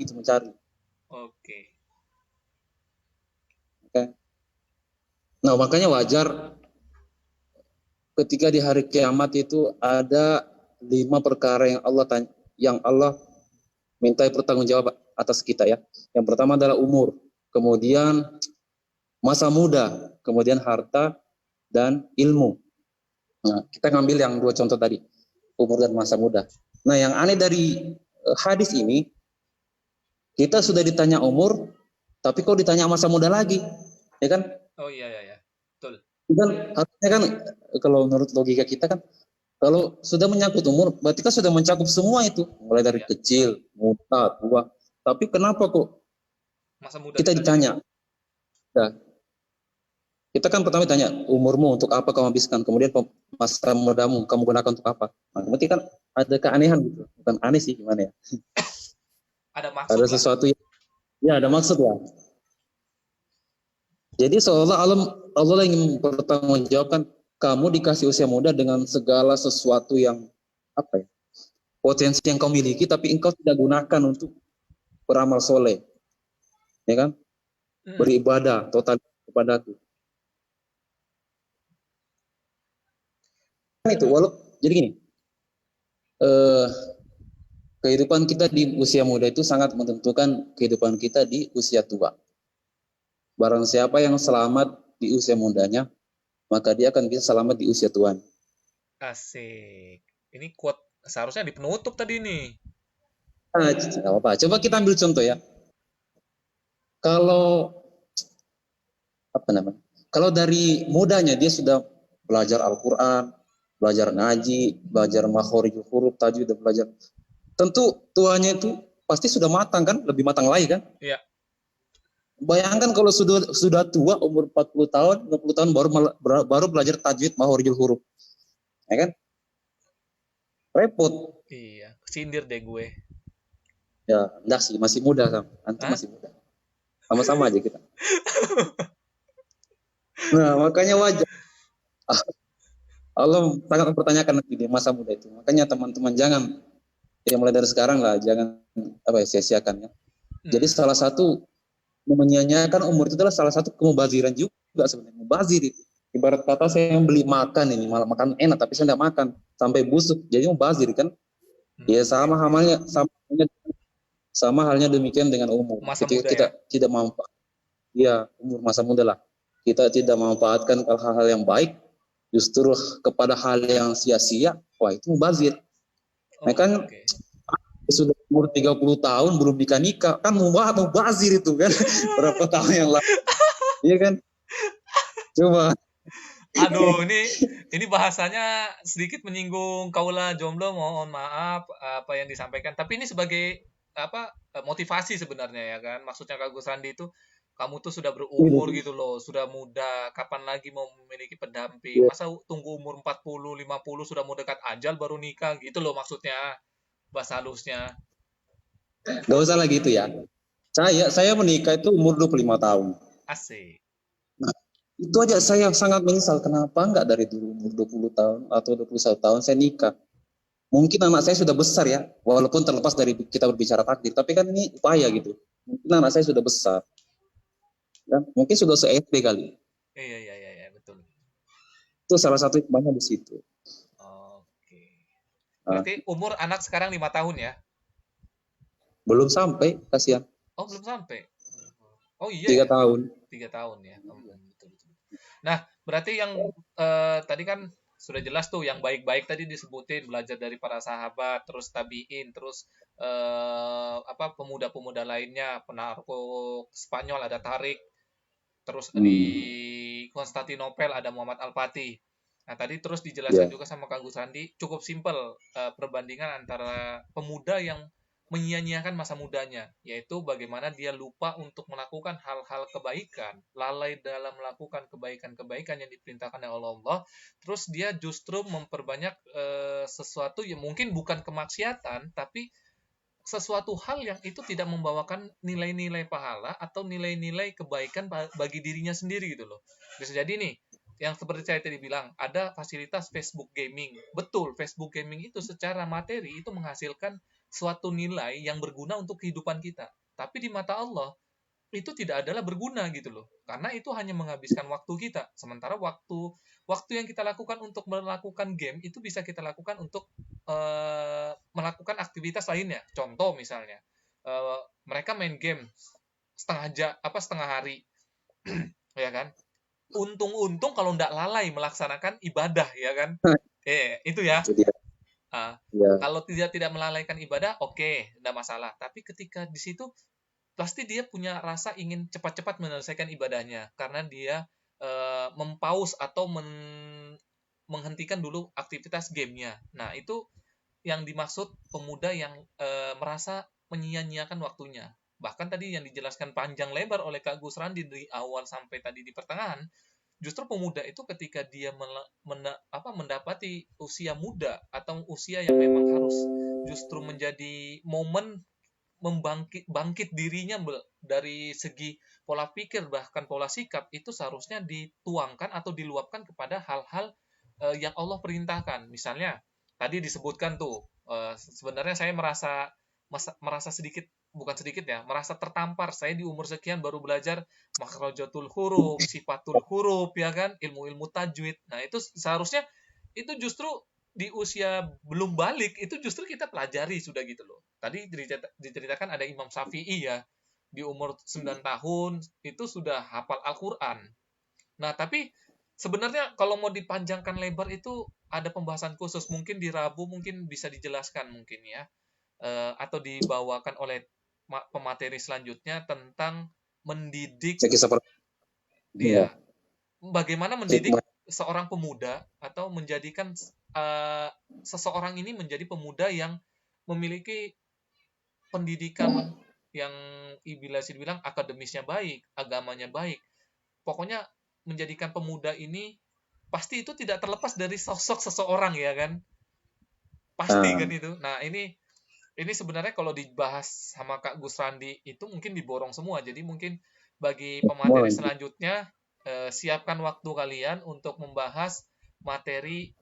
Oke. Okay. Nah makanya wajar ketika di hari kiamat itu ada 5 perkara yang Allah minta pertanggungjawab atas kita ya. Yang pertama adalah umur, kemudian masa muda, kemudian harta dan ilmu. Nah, kita ngambil yang 2 contoh tadi, umur dan masa muda. Nah, yang aneh dari hadis ini, kita sudah ditanya umur, tapi kok ditanya masa muda lagi, ya kan? Oh iya, iya, iya. Betul. Dan harusnya kan kalau menurut logika kita kan, kalau sudah menyangkut umur, berarti kan sudah mencakup semua itu, mulai dari Iya. kecil, muda, tua. Tapi kenapa kok Masa muda kita ditanya. ditanya? Nah, kita kan pertama ditanya umurmu untuk apa kamu habiskan, kemudian masa mudamu kamu gunakan untuk apa. Nah, berarti kan ada keanehan gitu, bukan aneh sih, gimana ya? Ada Ada maksud lah. sesuatu yang ya ada maksud lah. Jadi seolah Allah ingin mempertanggungjawabkan, kamu dikasih usia muda dengan segala sesuatu yang apa ya, potensi yang kau miliki, tapi engkau tidak gunakan untuk beramal soleh, ya kan? Mm. Beribadah total kepadaku. Kan itu, jadi gini, eh, kehidupan kita di usia muda itu sangat menentukan kehidupan kita di usia tua. Barang siapa yang selamat di usia mudanya, maka dia akan bisa selamat di usia tuanya. Asik. Ini quote seharusnya di penutup tadi nih. Nah, tidak apa-apa. Coba kita ambil contoh ya. Kalau apa namanya? Kalau dari mudanya dia sudah belajar Al-Quran, belajar ngaji, belajar makhorijul huruf, tajwid, dan belajar. Tentu tuanya itu pasti sudah matang kan, lebih matang lagi kan. Iya. Bayangkan kalau sudah tua, umur 40 tahun, 50 tahun baru belajar tajwid, makhorijul huruf. Ya kan? Repot. Iya, sindir deh gue. Ya, enggak sih, masih muda kan. Antum Hah? masih muda. Sama-sama aja kita. Nah, makanya wajar. Allah sangat mempertanyakan nanti di masa muda itu. Makanya teman-teman jangan, ya mulai dari sekarang lah, jangan apa ya, sia-siakan ya. Jadi Hmm. salah satu menyia-nyiakan umur itu adalah salah satu kemubaziran juga sebenarnya. Mubazir itu. Ibarat kata saya yang beli makan ini, malah makan enak tapi saya tidak makan sampai busuk. Jadi mubazir kan. Ya Hmm. sama halnya demikian dengan umur. Masa Ketika muda kita ya. tidak manfaat, ya umur masa muda lah. Kita tidak memanfaatkan hal-hal yang baik, justru kepada hal yang sia-sia, wah itu mubazir. Nah kan Oke. sudah umur 30 tahun belum nikah-nikah, kan mubazir itu kan. Berapa tahun yang lalu, iya kan? Coba. Aduh, ini bahasanya sedikit menyinggung kaula jomblo, mohon maaf apa yang disampaikan. Tapi ini sebagai apa motivasi sebenarnya ya kan. Maksudnya Kak Gus Randi itu kamu tuh sudah berumur gitu loh, sudah muda, kapan lagi mau memiliki pendamping? Ya, Masa tunggu umur 40, 50 sudah mau dekat ajal baru nikah gitu loh maksudnya. Bahasa halusnya. gak usah lagi itu ya. Saya menikah itu umur 25 tahun. Asik. Nah, itu aja saya sangat menyesal kenapa enggak dari dulu umur 20 tahun atau 21 tahun saya nikah. Mungkin anak saya sudah besar ya, walaupun terlepas dari kita berbicara takdir, tapi kan ini upaya gitu. Mungkin anak saya sudah besar, kan? Mungkin sudah se-SD kali. Iya, iya, iya, iya, betul. Itu salah satu hikmahnya di situ. Oke. Nah, Berarti umur anak sekarang 5 tahun ya? belum sampai, kasihan. Oh, belum sampai. Oh iya tiga ya, tahun. 3 tahun ya. Betul, betul. Nah, berarti yang tadi kan sudah jelas tuh yang baik-baik tadi disebutin belajar dari para sahabat, terus tabiin, terus apa pemuda-pemuda lainnya, penakluk Spanyol ada Tarik, terus di Hmm, Konstantinopel ada Muhammad Al-Fatih. Nah, tadi terus dijelaskan ya. juga sama Kang Gus Randi, cukup simpel perbandingan antara pemuda yang menyia-nyiakan masa mudanya, yaitu bagaimana dia lupa untuk melakukan hal-hal kebaikan, lalai dalam melakukan kebaikan-kebaikan yang diperintahkan oleh Allah, terus dia justru memperbanyak sesuatu yang mungkin bukan kemaksiatan, tapi sesuatu hal yang itu tidak membawakan nilai-nilai pahala atau nilai-nilai kebaikan bagi dirinya sendiri gitu loh. Bisa jadi nih, yang seperti saya tadi bilang, ada fasilitas Facebook Gaming. Betul, Facebook Gaming itu secara materi itu menghasilkan suatu nilai yang berguna untuk kehidupan kita. Tapi di mata Allah, itu tidak adalah berguna gitu loh. Karena itu hanya menghabiskan waktu kita. Sementara waktu waktu yang kita lakukan untuk melakukan game itu bisa kita lakukan untuk melakukan aktivitas lainnya. Contoh misalnya, mereka main game setengah hari, ya kan? Untung-untung kalau nggak lalai melaksanakan ibadah, ya kan? Itu ya. Itu dia. Ah, Ya. kalau tidak melalaikan ibadah, oke, nggak masalah. Tapi ketika di situ pasti dia punya rasa ingin cepat-cepat menyelesaikan ibadahnya karena dia mempaus atau menghentikan dulu aktivitas gamenya. Nah, itu yang dimaksud pemuda yang merasa menyia-nyiakan waktunya. Bahkan tadi yang dijelaskan panjang lebar oleh Kak Gus Randi dari awal sampai tadi di pertengahan, justru pemuda itu ketika dia mendapati usia muda atau usia yang memang harus justru menjadi momen bangkit dirinya dari segi pola pikir bahkan pola sikap itu seharusnya dituangkan atau diluapkan kepada hal-hal yang Allah perintahkan. Misalnya tadi disebutkan tuh sebenarnya saya merasa sedikit bukan sedikit ya, merasa tertampar. Saya di umur sekian baru belajar makhrajatul huruf, sifatul huruf ya kan, ilmu-ilmu tajwid. Nah, itu seharusnya itu justru di usia belum balik itu justru kita pelajari sudah gitu loh. Tadi diceritakan ada Imam Syafi'i ya, di umur 9 tahun itu sudah hafal Al-Quran. Nah, tapi sebenarnya kalau mau dipanjangkan lebar itu ada pembahasan khusus. Mungkin di Rabu mungkin bisa dijelaskan mungkin ya. Atau dibawakan oleh pemateri selanjutnya tentang mendidik, Saya kisah ya, ya, bagaimana mendidik hikmah. seorang pemuda atau menjadikan uh, seseorang ini menjadi pemuda yang memiliki pendidikan yang bila dibilang akademisnya baik, agamanya baik. Pokoknya menjadikan pemuda ini pasti itu tidak terlepas dari sosok seseorang ya kan? Pasti kan Nah, itu. Nah, ini sebenarnya kalau dibahas sama Kak Gus Randi itu mungkin diborong semua. Jadi mungkin bagi semua pemateri nanti. selanjutnya siapkan waktu kalian untuk membahas materi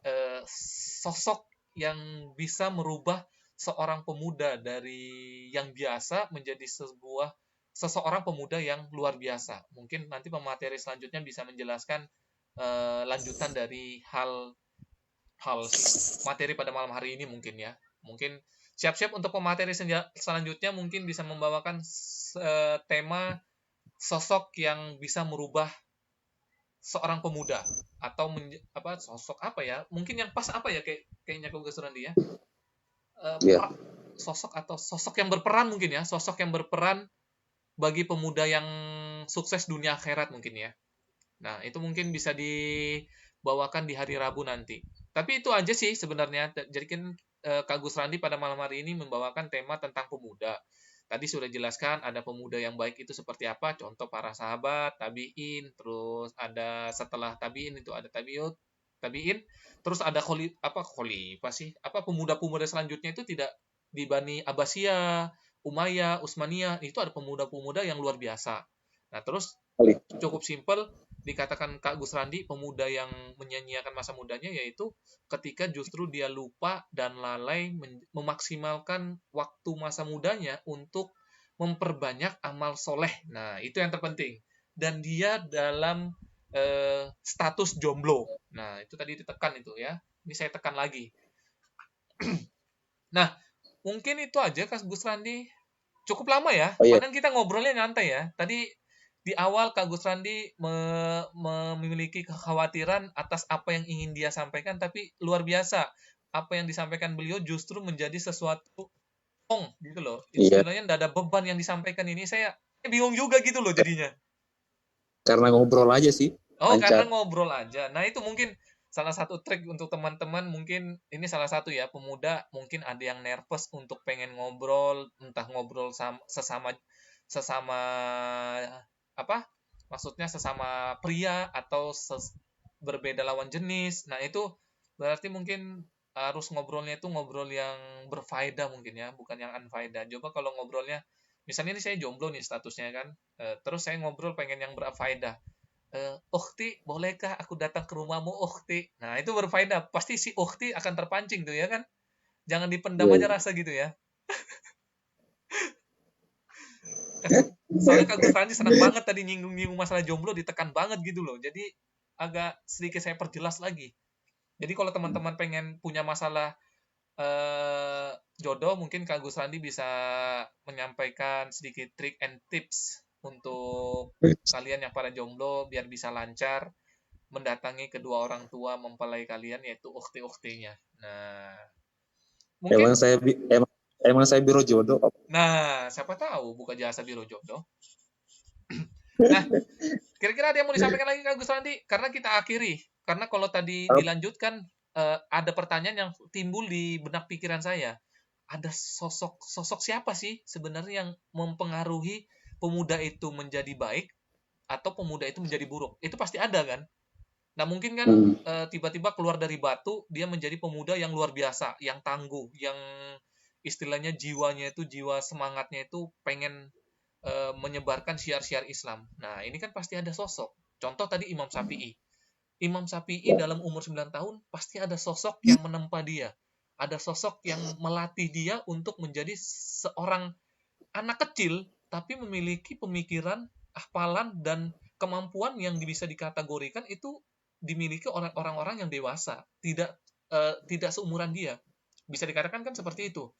sosok yang bisa merubah seorang pemuda dari yang biasa menjadi seseorang pemuda yang luar biasa. Mungkin nanti pemateri selanjutnya bisa menjelaskan lanjutan dari hal hal materi pada malam hari ini mungkin ya. Mungkin siap-siap untuk pemateri selanjutnya mungkin bisa membawakan tema sosok yang bisa merubah seorang pemuda atau sosok apa ya? Mungkin yang pas apa ya kayaknya Kak Randi ya. Ya, Sosok atau sosok yang berperan mungkin ya, sosok yang berperan bagi pemuda yang sukses dunia akhirat mungkin ya. Nah, itu mungkin bisa dibawakan di hari Rabu nanti. Tapi itu aja sih sebenarnya. Jadi kan Kak Gus Randi pada malam hari ini membawakan tema tentang pemuda. Tadi sudah jelaskan ada pemuda yang baik itu seperti apa, contoh para sahabat, tabiin, terus ada setelah tabiin itu ada tabiin, terus ada khalifah sih, apa pemuda-pemuda selanjutnya itu tidak di Bani Abbasiyah, Umayyah, Utsmaniyah, itu ada pemuda-pemuda yang luar biasa. Nah, terus kali. cukup simpel dikatakan Kak Gus Randi pemuda yang menyanyiakan masa mudanya yaitu ketika justru dia lupa dan lalai memaksimalkan waktu masa mudanya untuk memperbanyak amal soleh. Nah, itu yang terpenting. Dan dia dalam status jomblo. Nah, itu tadi ditekan itu ya. Ini saya tekan lagi. Nah, mungkin itu aja Kak Gus Randi. Cukup lama ya. Oh iya, Padahal kita ngobrolnya nyantai ya. Tadi di awal Kak Gus Randi memiliki kekhawatiran atas apa yang ingin dia sampaikan, tapi luar biasa. Apa yang disampaikan beliau justru menjadi sesuatu gitu loh. iya. Istilahnya tidak ada beban yang disampaikan ini. Saya bingung juga gitu loh jadinya. Karena ngobrol aja sih, Oh, karena lancar. ngobrol aja. Nah, itu mungkin salah satu trik untuk teman-teman. Mungkin ini salah satu ya, pemuda mungkin ada yang nervous untuk pengen ngobrol, entah ngobrol sesama sesama apa? Maksudnya sesama pria atau berbeda lawan jenis. Nah, itu berarti mungkin harus ngobrolnya itu ngobrol yang berfaedah mungkin ya, bukan yang unfaedah. Coba kalau ngobrolnya, misalnya ini saya jomblo nih statusnya kan, terus saya ngobrol pengen yang berfaedah. Ukhti, bolehkah aku datang ke rumahmu, Ukhti? Nah, itu berfaedah. Pasti si Ukhti akan terpancing tuh ya kan? Jangan dipendam Iya, aja iya. rasa gitu ya. Soalnya Kak Gus Randi senang banget tadi nyinggung-nyinggung masalah jomblo, ditekan banget gitu loh. Jadi agak sedikit saya perjelas lagi. Jadi kalau teman-teman pengen punya masalah jodoh, mungkin Kak Gus Randi bisa menyampaikan sedikit trik and tips untuk kalian yang para jomblo biar bisa lancar mendatangi kedua orang tua mempelai kalian yaitu ukti-uktinya. Nah, Emang mungkin emang saya biro jodoh. siapa tahu buka jasa biro jodoh. Nah, kira-kira ada yang mau disampaikan lagi Kak Gus Randi? Karena kita akhiri. Karena kalau tadi dilanjutkan ada pertanyaan yang timbul di benak pikiran saya. Ada sosok siapa sih sebenarnya yang mempengaruhi pemuda itu menjadi baik atau pemuda itu menjadi buruk? Itu pasti ada kan? Nah, mungkin kan Hmm. tiba-tiba keluar dari batu, dia menjadi pemuda yang luar biasa, yang tangguh, yang istilahnya jiwanya itu, jiwa semangatnya itu pengen menyebarkan syiar-syiar Islam. Nah, ini kan pasti ada sosok. Contoh tadi Imam Syafi'i. Imam Syafi'i Ya. dalam umur 9 tahun pasti ada sosok yang menempa dia. Ada sosok yang melatih dia untuk menjadi seorang anak kecil, tapi memiliki pemikiran, hafalan, dan kemampuan yang bisa dikategorikan itu dimiliki oleh orang-orang yang dewasa. Tidak tidak seumuran dia. Bisa dikatakan kan seperti itu.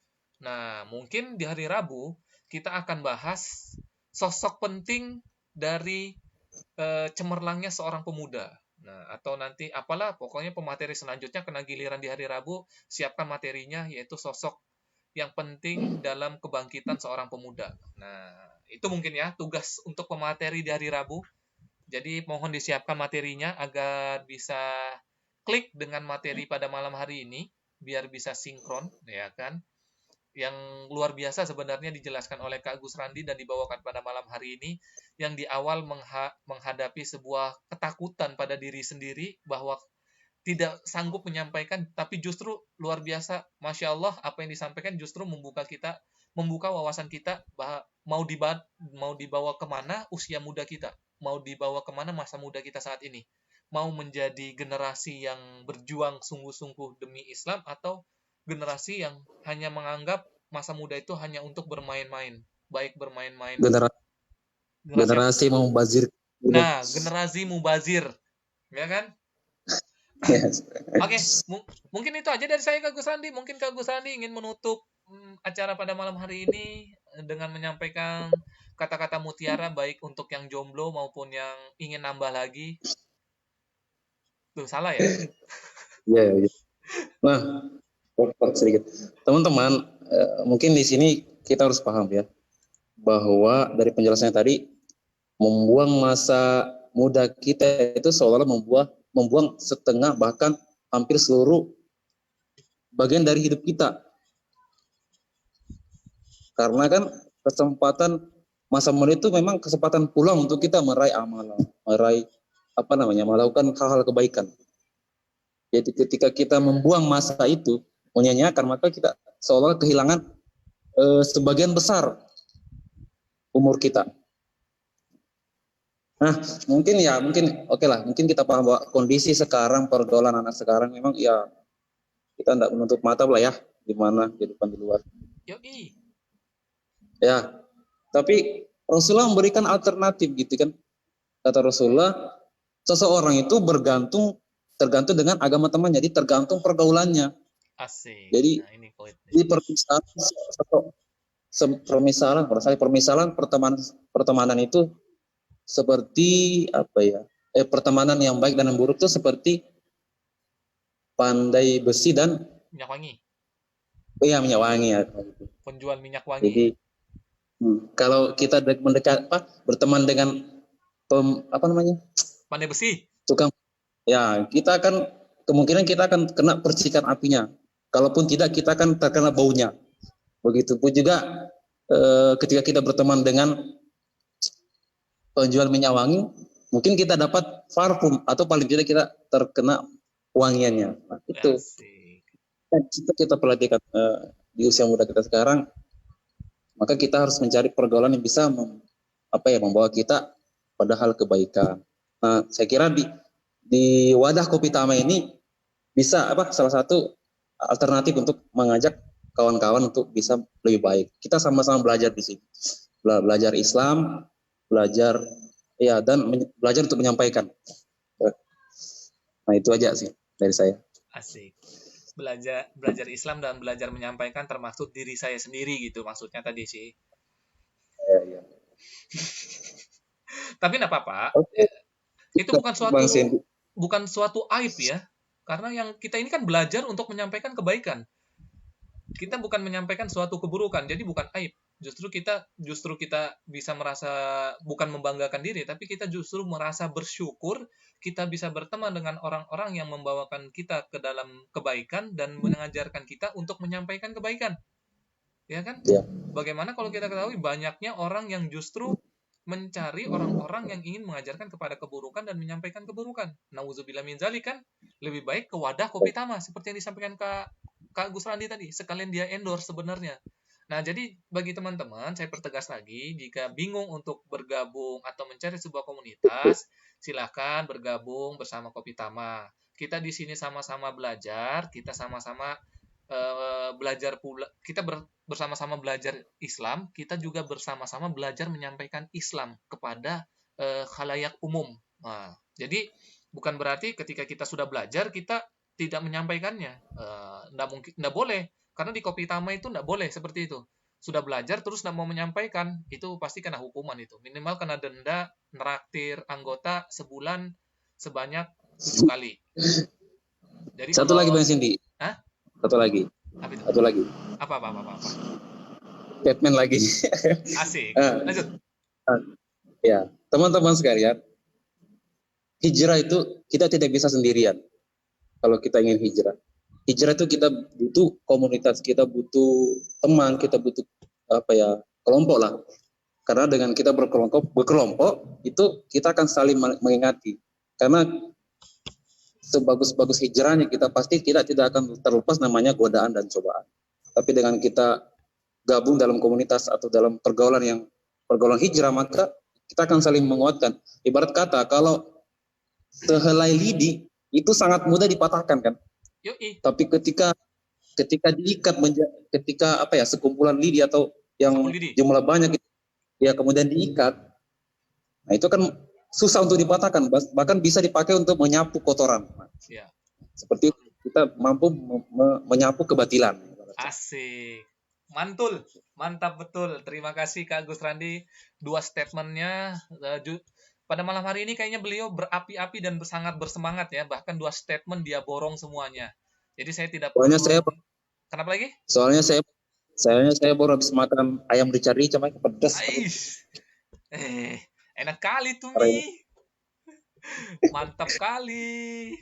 Nah, mungkin di hari Rabu kita akan bahas sosok penting dari cemerlangnya seorang pemuda. Nah, atau nanti apalah, pokoknya pemateri selanjutnya kena giliran di hari Rabu, siapkan materinya, yaitu sosok yang penting dalam kebangkitan seorang pemuda. Nah, itu mungkin ya tugas untuk pemateri di hari Rabu. Jadi mohon disiapkan materinya agar bisa klik dengan materi pada malam hari ini, biar bisa sinkron, ya kan? Yang luar biasa sebenarnya dijelaskan oleh Kak Gus Randi dan dibawakan pada malam hari ini, yang di awal menghadapi sebuah ketakutan pada diri sendiri bahwa tidak sanggup menyampaikan, tapi justru luar biasa, Masya Allah, apa yang disampaikan justru membuka wawasan kita bahwa mau dibawa kemana usia muda kita, mau dibawa kemana masa muda kita saat ini, mau menjadi generasi yang berjuang sungguh-sungguh demi Islam, atau generasi yang hanya menganggap masa muda itu hanya untuk bermain-main, baik bermain-main Generasi, generasi apa? generasi mau bazir. Nah, generasi mubazir, ya kan? Yes. Oke, mungkin itu aja dari saya, Kak Gus Randi. Mungkin Kak Gus Randi ingin menutup acara pada malam hari ini dengan menyampaikan kata-kata mutiara baik untuk yang jomblo maupun yang ingin nambah lagi. Tuh, salah ya? Iya, iya. Nah, sedikit. Teman-teman, mungkin di sini kita harus paham ya, bahwa dari penjelasannya tadi, membuang masa muda kita itu seolah-olah membuang setengah bahkan hampir seluruh bagian dari hidup kita. Karena kan kesempatan masa muda itu memang kesempatan pulang untuk kita meraih amalan, meraih melakukan hal-hal kebaikan. Jadi ketika kita membuang masa itu, menyanyiakan, maka kita seolah kehilangan sebagian besar umur kita. Nah, mungkin oke lah, mungkin kita paham bahwa kondisi sekarang, pergaulan anak sekarang memang ya kita tidak menutup mata lah ya, gimana kehidupan di luar. Yoi. Ya, tapi Rasulullah memberikan alternatif gitu kan. Kata Rasulullah, seseorang itu tergantung dengan agama temannya, jadi tergantung pergaulannya. Asik. Jadi Nah, ini poinnya. di permisalan pertemanan itu seperti apa ya? Pertemanan yang baik dan yang buruk itu seperti pandai besi dan Minyak wangi. minyak wangi ya. Penjual minyak wangi. Jadi kalau kita berteman dengan Pandai besi. tukang, ya kemungkinan kita akan kena percikan apinya. Kalaupun tidak, kita akan terkena baunya. Begitupun juga ketika kita berteman dengan penjual minyak wangi, mungkin kita dapat parfum atau paling tidak kita terkena wangiannya. Nah, itu kita perhatikan di usia muda kita sekarang, maka kita harus mencari pergaulan yang bisa membawa kita pada hal kebaikan. Nah, saya kira di wadah Kopi Tama ini bisa salah satu alternatif untuk mengajak kawan-kawan untuk bisa lebih baik. Kita sama-sama belajar di sini. Belajar Islam, belajar dan belajar untuk menyampaikan. Nah, itu aja sih dari saya. Asik. Belajar Islam dan belajar menyampaikan termasuk diri saya sendiri gitu maksudnya tadi sih. Ya. Tapi enggak apa-apa. Okay. Itu bukan suatu aib ya. Karena yang kita ini kan belajar untuk menyampaikan kebaikan. Kita bukan menyampaikan suatu keburukan, jadi bukan aib. Justru kita bisa merasa bukan membanggakan diri, tapi kita justru merasa bersyukur kita bisa berteman dengan orang-orang yang membawakan kita ke dalam kebaikan dan mengajarkan kita untuk menyampaikan kebaikan. Ya kan? Ya. Bagaimana kalau kita ketahui banyaknya orang yang justru mencari orang-orang yang ingin mengajarkan kepada keburukan dan menyampaikan keburukan. Nauzubillah min dzalik kan lebih baik ke wadah Kopi Tama seperti yang disampaikan Kak Gus Randi tadi, sekalian dia endorse sebenarnya. Nah, jadi bagi teman-teman, saya pertegas lagi, jika bingung untuk bergabung atau mencari sebuah komunitas, silakan bergabung bersama Kopi Tama. Kita di sini sama-sama belajar, kita sama-sama belajar pula, kita bersama-sama belajar Islam, kita juga bersama-sama belajar menyampaikan Islam kepada khalayak umum. Nah, jadi bukan berarti ketika kita sudah belajar, kita tidak menyampaikannya, nggak mungkin, nggak boleh, karena di Kopitama itu nggak boleh seperti itu. Sudah belajar terus nggak mau menyampaikan, itu pasti kena hukuman itu. Minimal kena denda, neraktir anggota sebulan sebanyak 7 kali. Jadi Satu lagi kalau, Bang Cindy, ah, satu lagi, apa itu? satu lagi, Apa? Batman lagi. Asik. Ah, Lanjut. ah, ya, teman-teman sekalian, hijrah itu kita tidak bisa sendirian. Kalau kita ingin hijrah, hijrah itu kita butuh komunitas, kita butuh teman, kita butuh apa ya, kelompok lah. Karena dengan kita berkelompok itu kita akan saling mengingati. Karena sebagus-bagus hijrahnya kita pasti tidak akan terlepas namanya godaan dan cobaan. Tapi dengan kita gabung dalam komunitas atau dalam pergaulan hijrah, maka kita akan saling menguatkan. Ibarat kata kalau sehelai lidi itu sangat mudah dipatahkan kan. Yoi. Tapi ketika diikat, ketika apa ya, sekumpulan lidi atau Sabun yang lidi. jumlah banyak ya kemudian diikat, nah itu kan susah untuk dipatahkan, bahkan bisa dipakai untuk menyapu kotoran. Ya. Seperti kita mampu menyapu kebatilan. Asik. Mantul. Mantap betul. Terima kasih Kak Gus Randi. Dua statementnya. Pada malam hari ini kayaknya beliau berapi-api dan sangat bersemangat ya. Bahkan dua statement dia borong semuanya. Jadi saya tidak Soalnya saya, perlu... Kenapa lagi? soalnya saya baru habis makan ayam rica-rica, pedas. Aish. Enak kali tuh Keren. Mi. Mantap kali.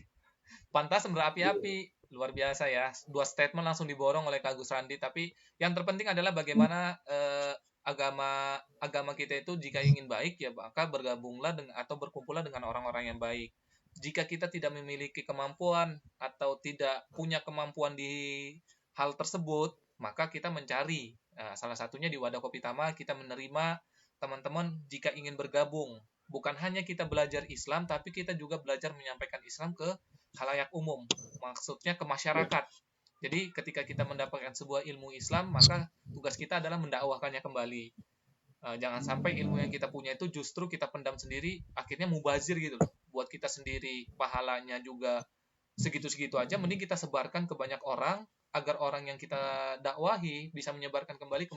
Pantas berapi-api. Luar biasa ya. Dua statement langsung diborong oleh Kak Gus Randi. Tapi yang terpenting adalah bagaimana agama kita itu jika ingin baik ya maka bergabunglah dengan atau berkumpullah dengan orang-orang yang baik. Jika kita tidak memiliki kemampuan atau tidak punya kemampuan di hal tersebut, maka kita mencari. Salah satunya di Wadah Kopi Tama kita menerima teman-teman jika ingin bergabung. Bukan hanya kita belajar Islam, tapi kita juga belajar menyampaikan Islam ke khalayak umum, maksudnya ke masyarakat. Jadi ketika kita mendapatkan sebuah ilmu Islam, maka tugas kita adalah mendakwahkannya kembali. Jangan sampai ilmu yang kita punya itu justru kita pendam sendiri, akhirnya mubazir gitu loh. Buat kita sendiri, pahalanya juga segitu-segitu aja, mending kita sebarkan ke banyak orang, agar orang yang kita dakwahi bisa menyebarkan kembali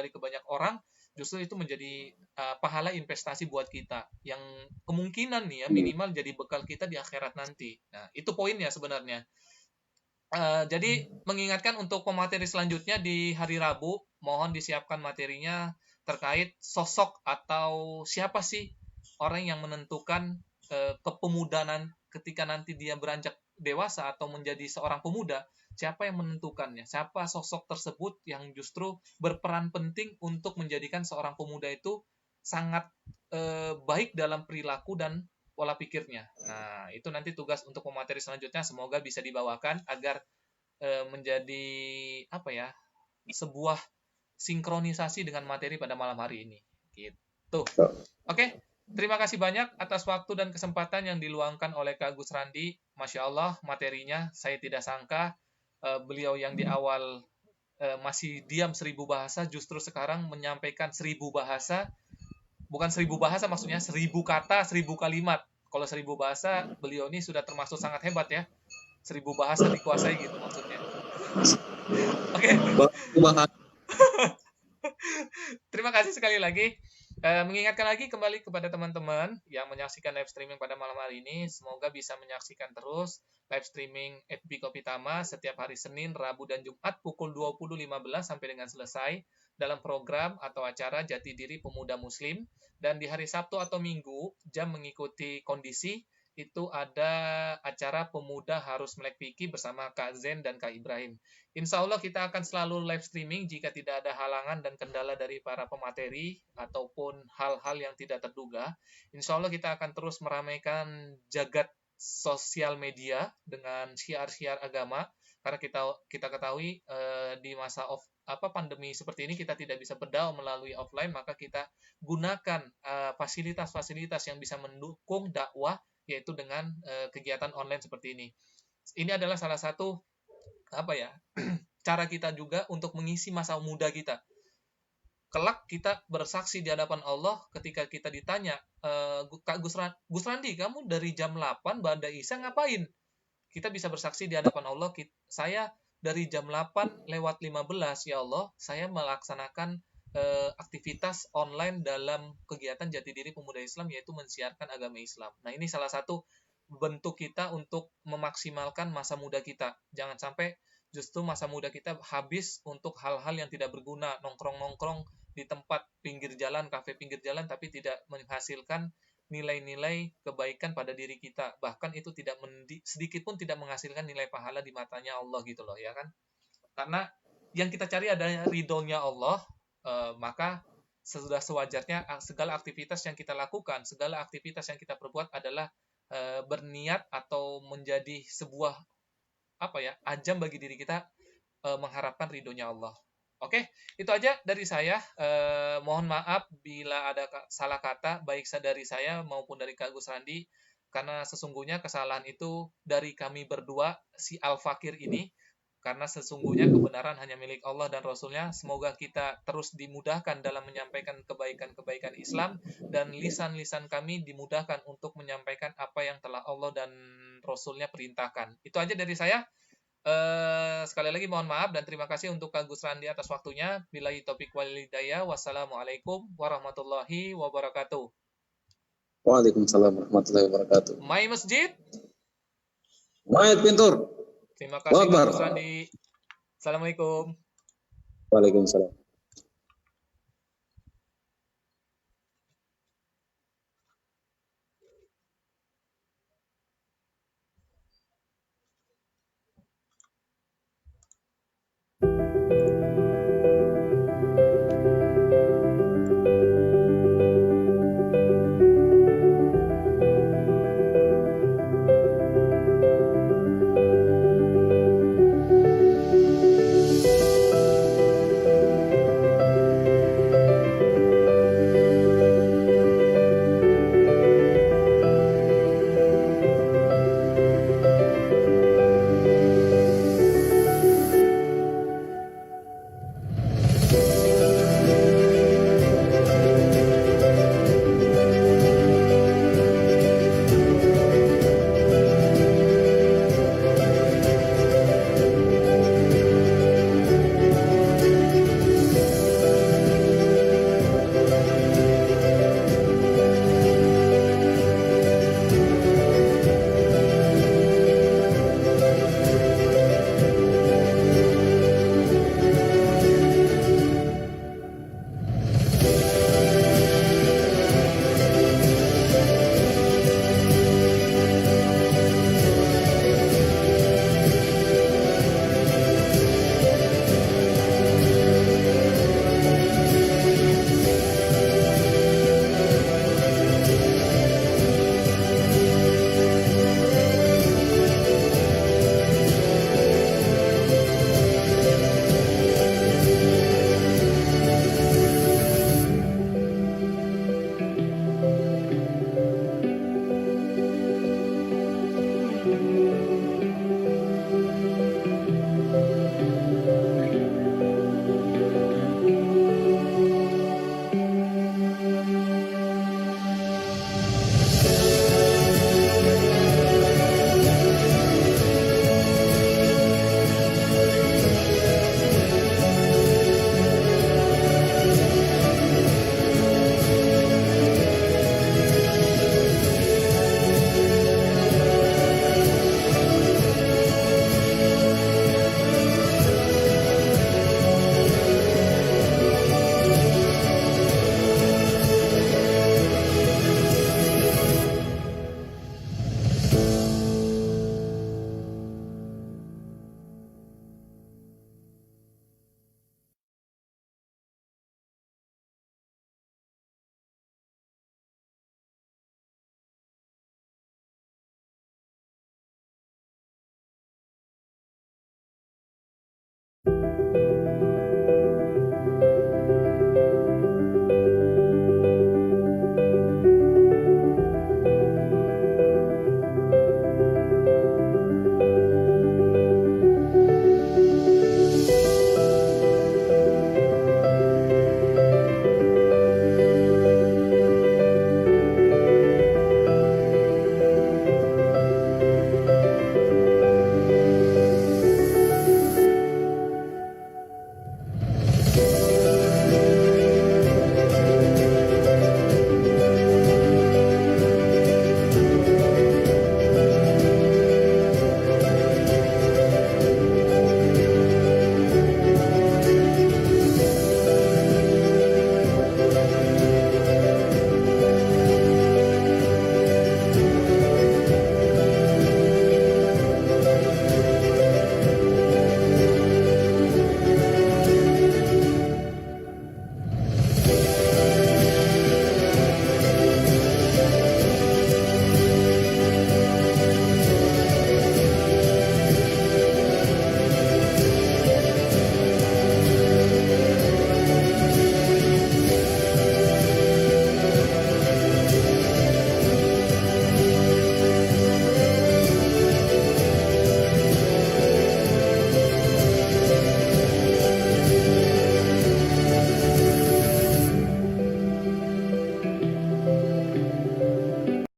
ke banyak orang, justru itu menjadi pahala investasi buat kita yang kemungkinan nih ya minimal jadi bekal kita di akhirat nanti. Nah itu poinnya sebenarnya. Jadi mengingatkan untuk pemateri selanjutnya di hari Rabu, mohon disiapkan materinya terkait sosok atau siapa sih orang yang menentukan kepemudaan ketika nanti dia beranjak dewasa atau menjadi seorang pemuda, siapa yang menentukannya? Siapa sosok tersebut yang justru berperan penting untuk menjadikan seorang pemuda itu sangat baik dalam perilaku dan pola pikirnya. Nah, itu nanti tugas untuk pemateri selanjutnya semoga bisa dibawakan agar menjadi apa ya? Sebuah sinkronisasi dengan materi pada malam hari ini. Gitu. Oke, terima kasih banyak atas waktu dan kesempatan yang diluangkan oleh Kak Gus Randi. Masya Allah, materinya saya tidak sangka beliau yang di awal masih diam 1.000 bahasa, justru sekarang menyampaikan 1.000 bahasa. Bukan 1.000 bahasa, maksudnya 1.000 kata, 1.000 kalimat. Kalau 1.000 bahasa, beliau ini sudah termasuk sangat hebat ya. 1.000 bahasa dikuasai gitu maksudnya. Oke. Terima kasih sekali lagi. Mengingatkan lagi kembali kepada teman-teman yang menyaksikan live streaming pada malam hari ini, semoga bisa menyaksikan terus live streaming FB Kopi Tama setiap hari Senin, Rabu, dan Jumat pukul 20.15 sampai dengan selesai dalam program atau acara Jati Diri Pemuda Muslim. Dan di hari Sabtu atau Minggu, jam mengikuti kondisi, itu ada acara Pemuda Harus Melek Fikih bersama Kak Zen dan Kak Ibrahim. Insya Allah kita akan selalu live streaming jika tidak ada halangan dan kendala dari para pemateri ataupun hal-hal yang tidak terduga. Insya Allah kita akan terus meramaikan jagat sosial media dengan syiar-syiar agama karena kita ketahui di masa pandemi seperti ini kita tidak bisa berdakwah melalui offline, maka kita gunakan fasilitas-fasilitas yang bisa mendukung dakwah yaitu dengan kegiatan online seperti ini. Ini adalah salah satu cara kita juga untuk mengisi masa muda kita. Kelak kita bersaksi di hadapan Allah ketika kita ditanya, Kak Gus Randi, kamu dari jam 8 Banda Isya ngapain? Kita bisa bersaksi di hadapan Allah, saya dari jam 8 lewat 15, ya Allah, saya melaksanakan aktivitas online dalam kegiatan Jati Diri Pemuda Islam, yaitu mensiarkan agama Islam. Nah, ini salah satu bentuk kita untuk memaksimalkan masa muda kita. Jangan sampai justru masa muda kita habis untuk hal-hal yang tidak berguna, nongkrong-nongkrong di tempat pinggir jalan, kafe pinggir jalan, tapi tidak menghasilkan nilai-nilai kebaikan pada diri kita. Bahkan itu tidak sedikit pun tidak menghasilkan nilai pahala di matanya Allah gitu loh, ya kan? Karena yang kita cari adalah ridhonya Allah, maka sudah sewajarnya segala aktivitas yang kita lakukan, segala aktivitas yang kita perbuat adalah berniat atau menjadi sebuah ajam bagi diri kita mengharapkan ridhonya Allah. Oke, itu aja dari saya. Mohon maaf bila ada salah kata, baik dari saya maupun dari Kak Gus Randi, karena sesungguhnya kesalahan itu dari kami berdua, si Al-Fakir ini, karena sesungguhnya kebenaran hanya milik Allah dan Rasulnya. Semoga kita terus dimudahkan dalam menyampaikan kebaikan-kebaikan Islam, dan lisan-lisan kami dimudahkan untuk menyampaikan apa yang telah Allah dan Rasulnya perintahkan. Itu aja dari saya. Sekali lagi mohon maaf dan terima kasih untuk Kak Gus Randi atas waktunya. Billahi taufiq wal hidayah. Wassalamualaikum warahmatullahi wabarakatuh. Waalaikumsalam warahmatullahi wabarakatuh. Mai Masjid. Mai Pintur. Terima kasih Kak Gus Randi. Assalamualaikum. Waalaikumsalam.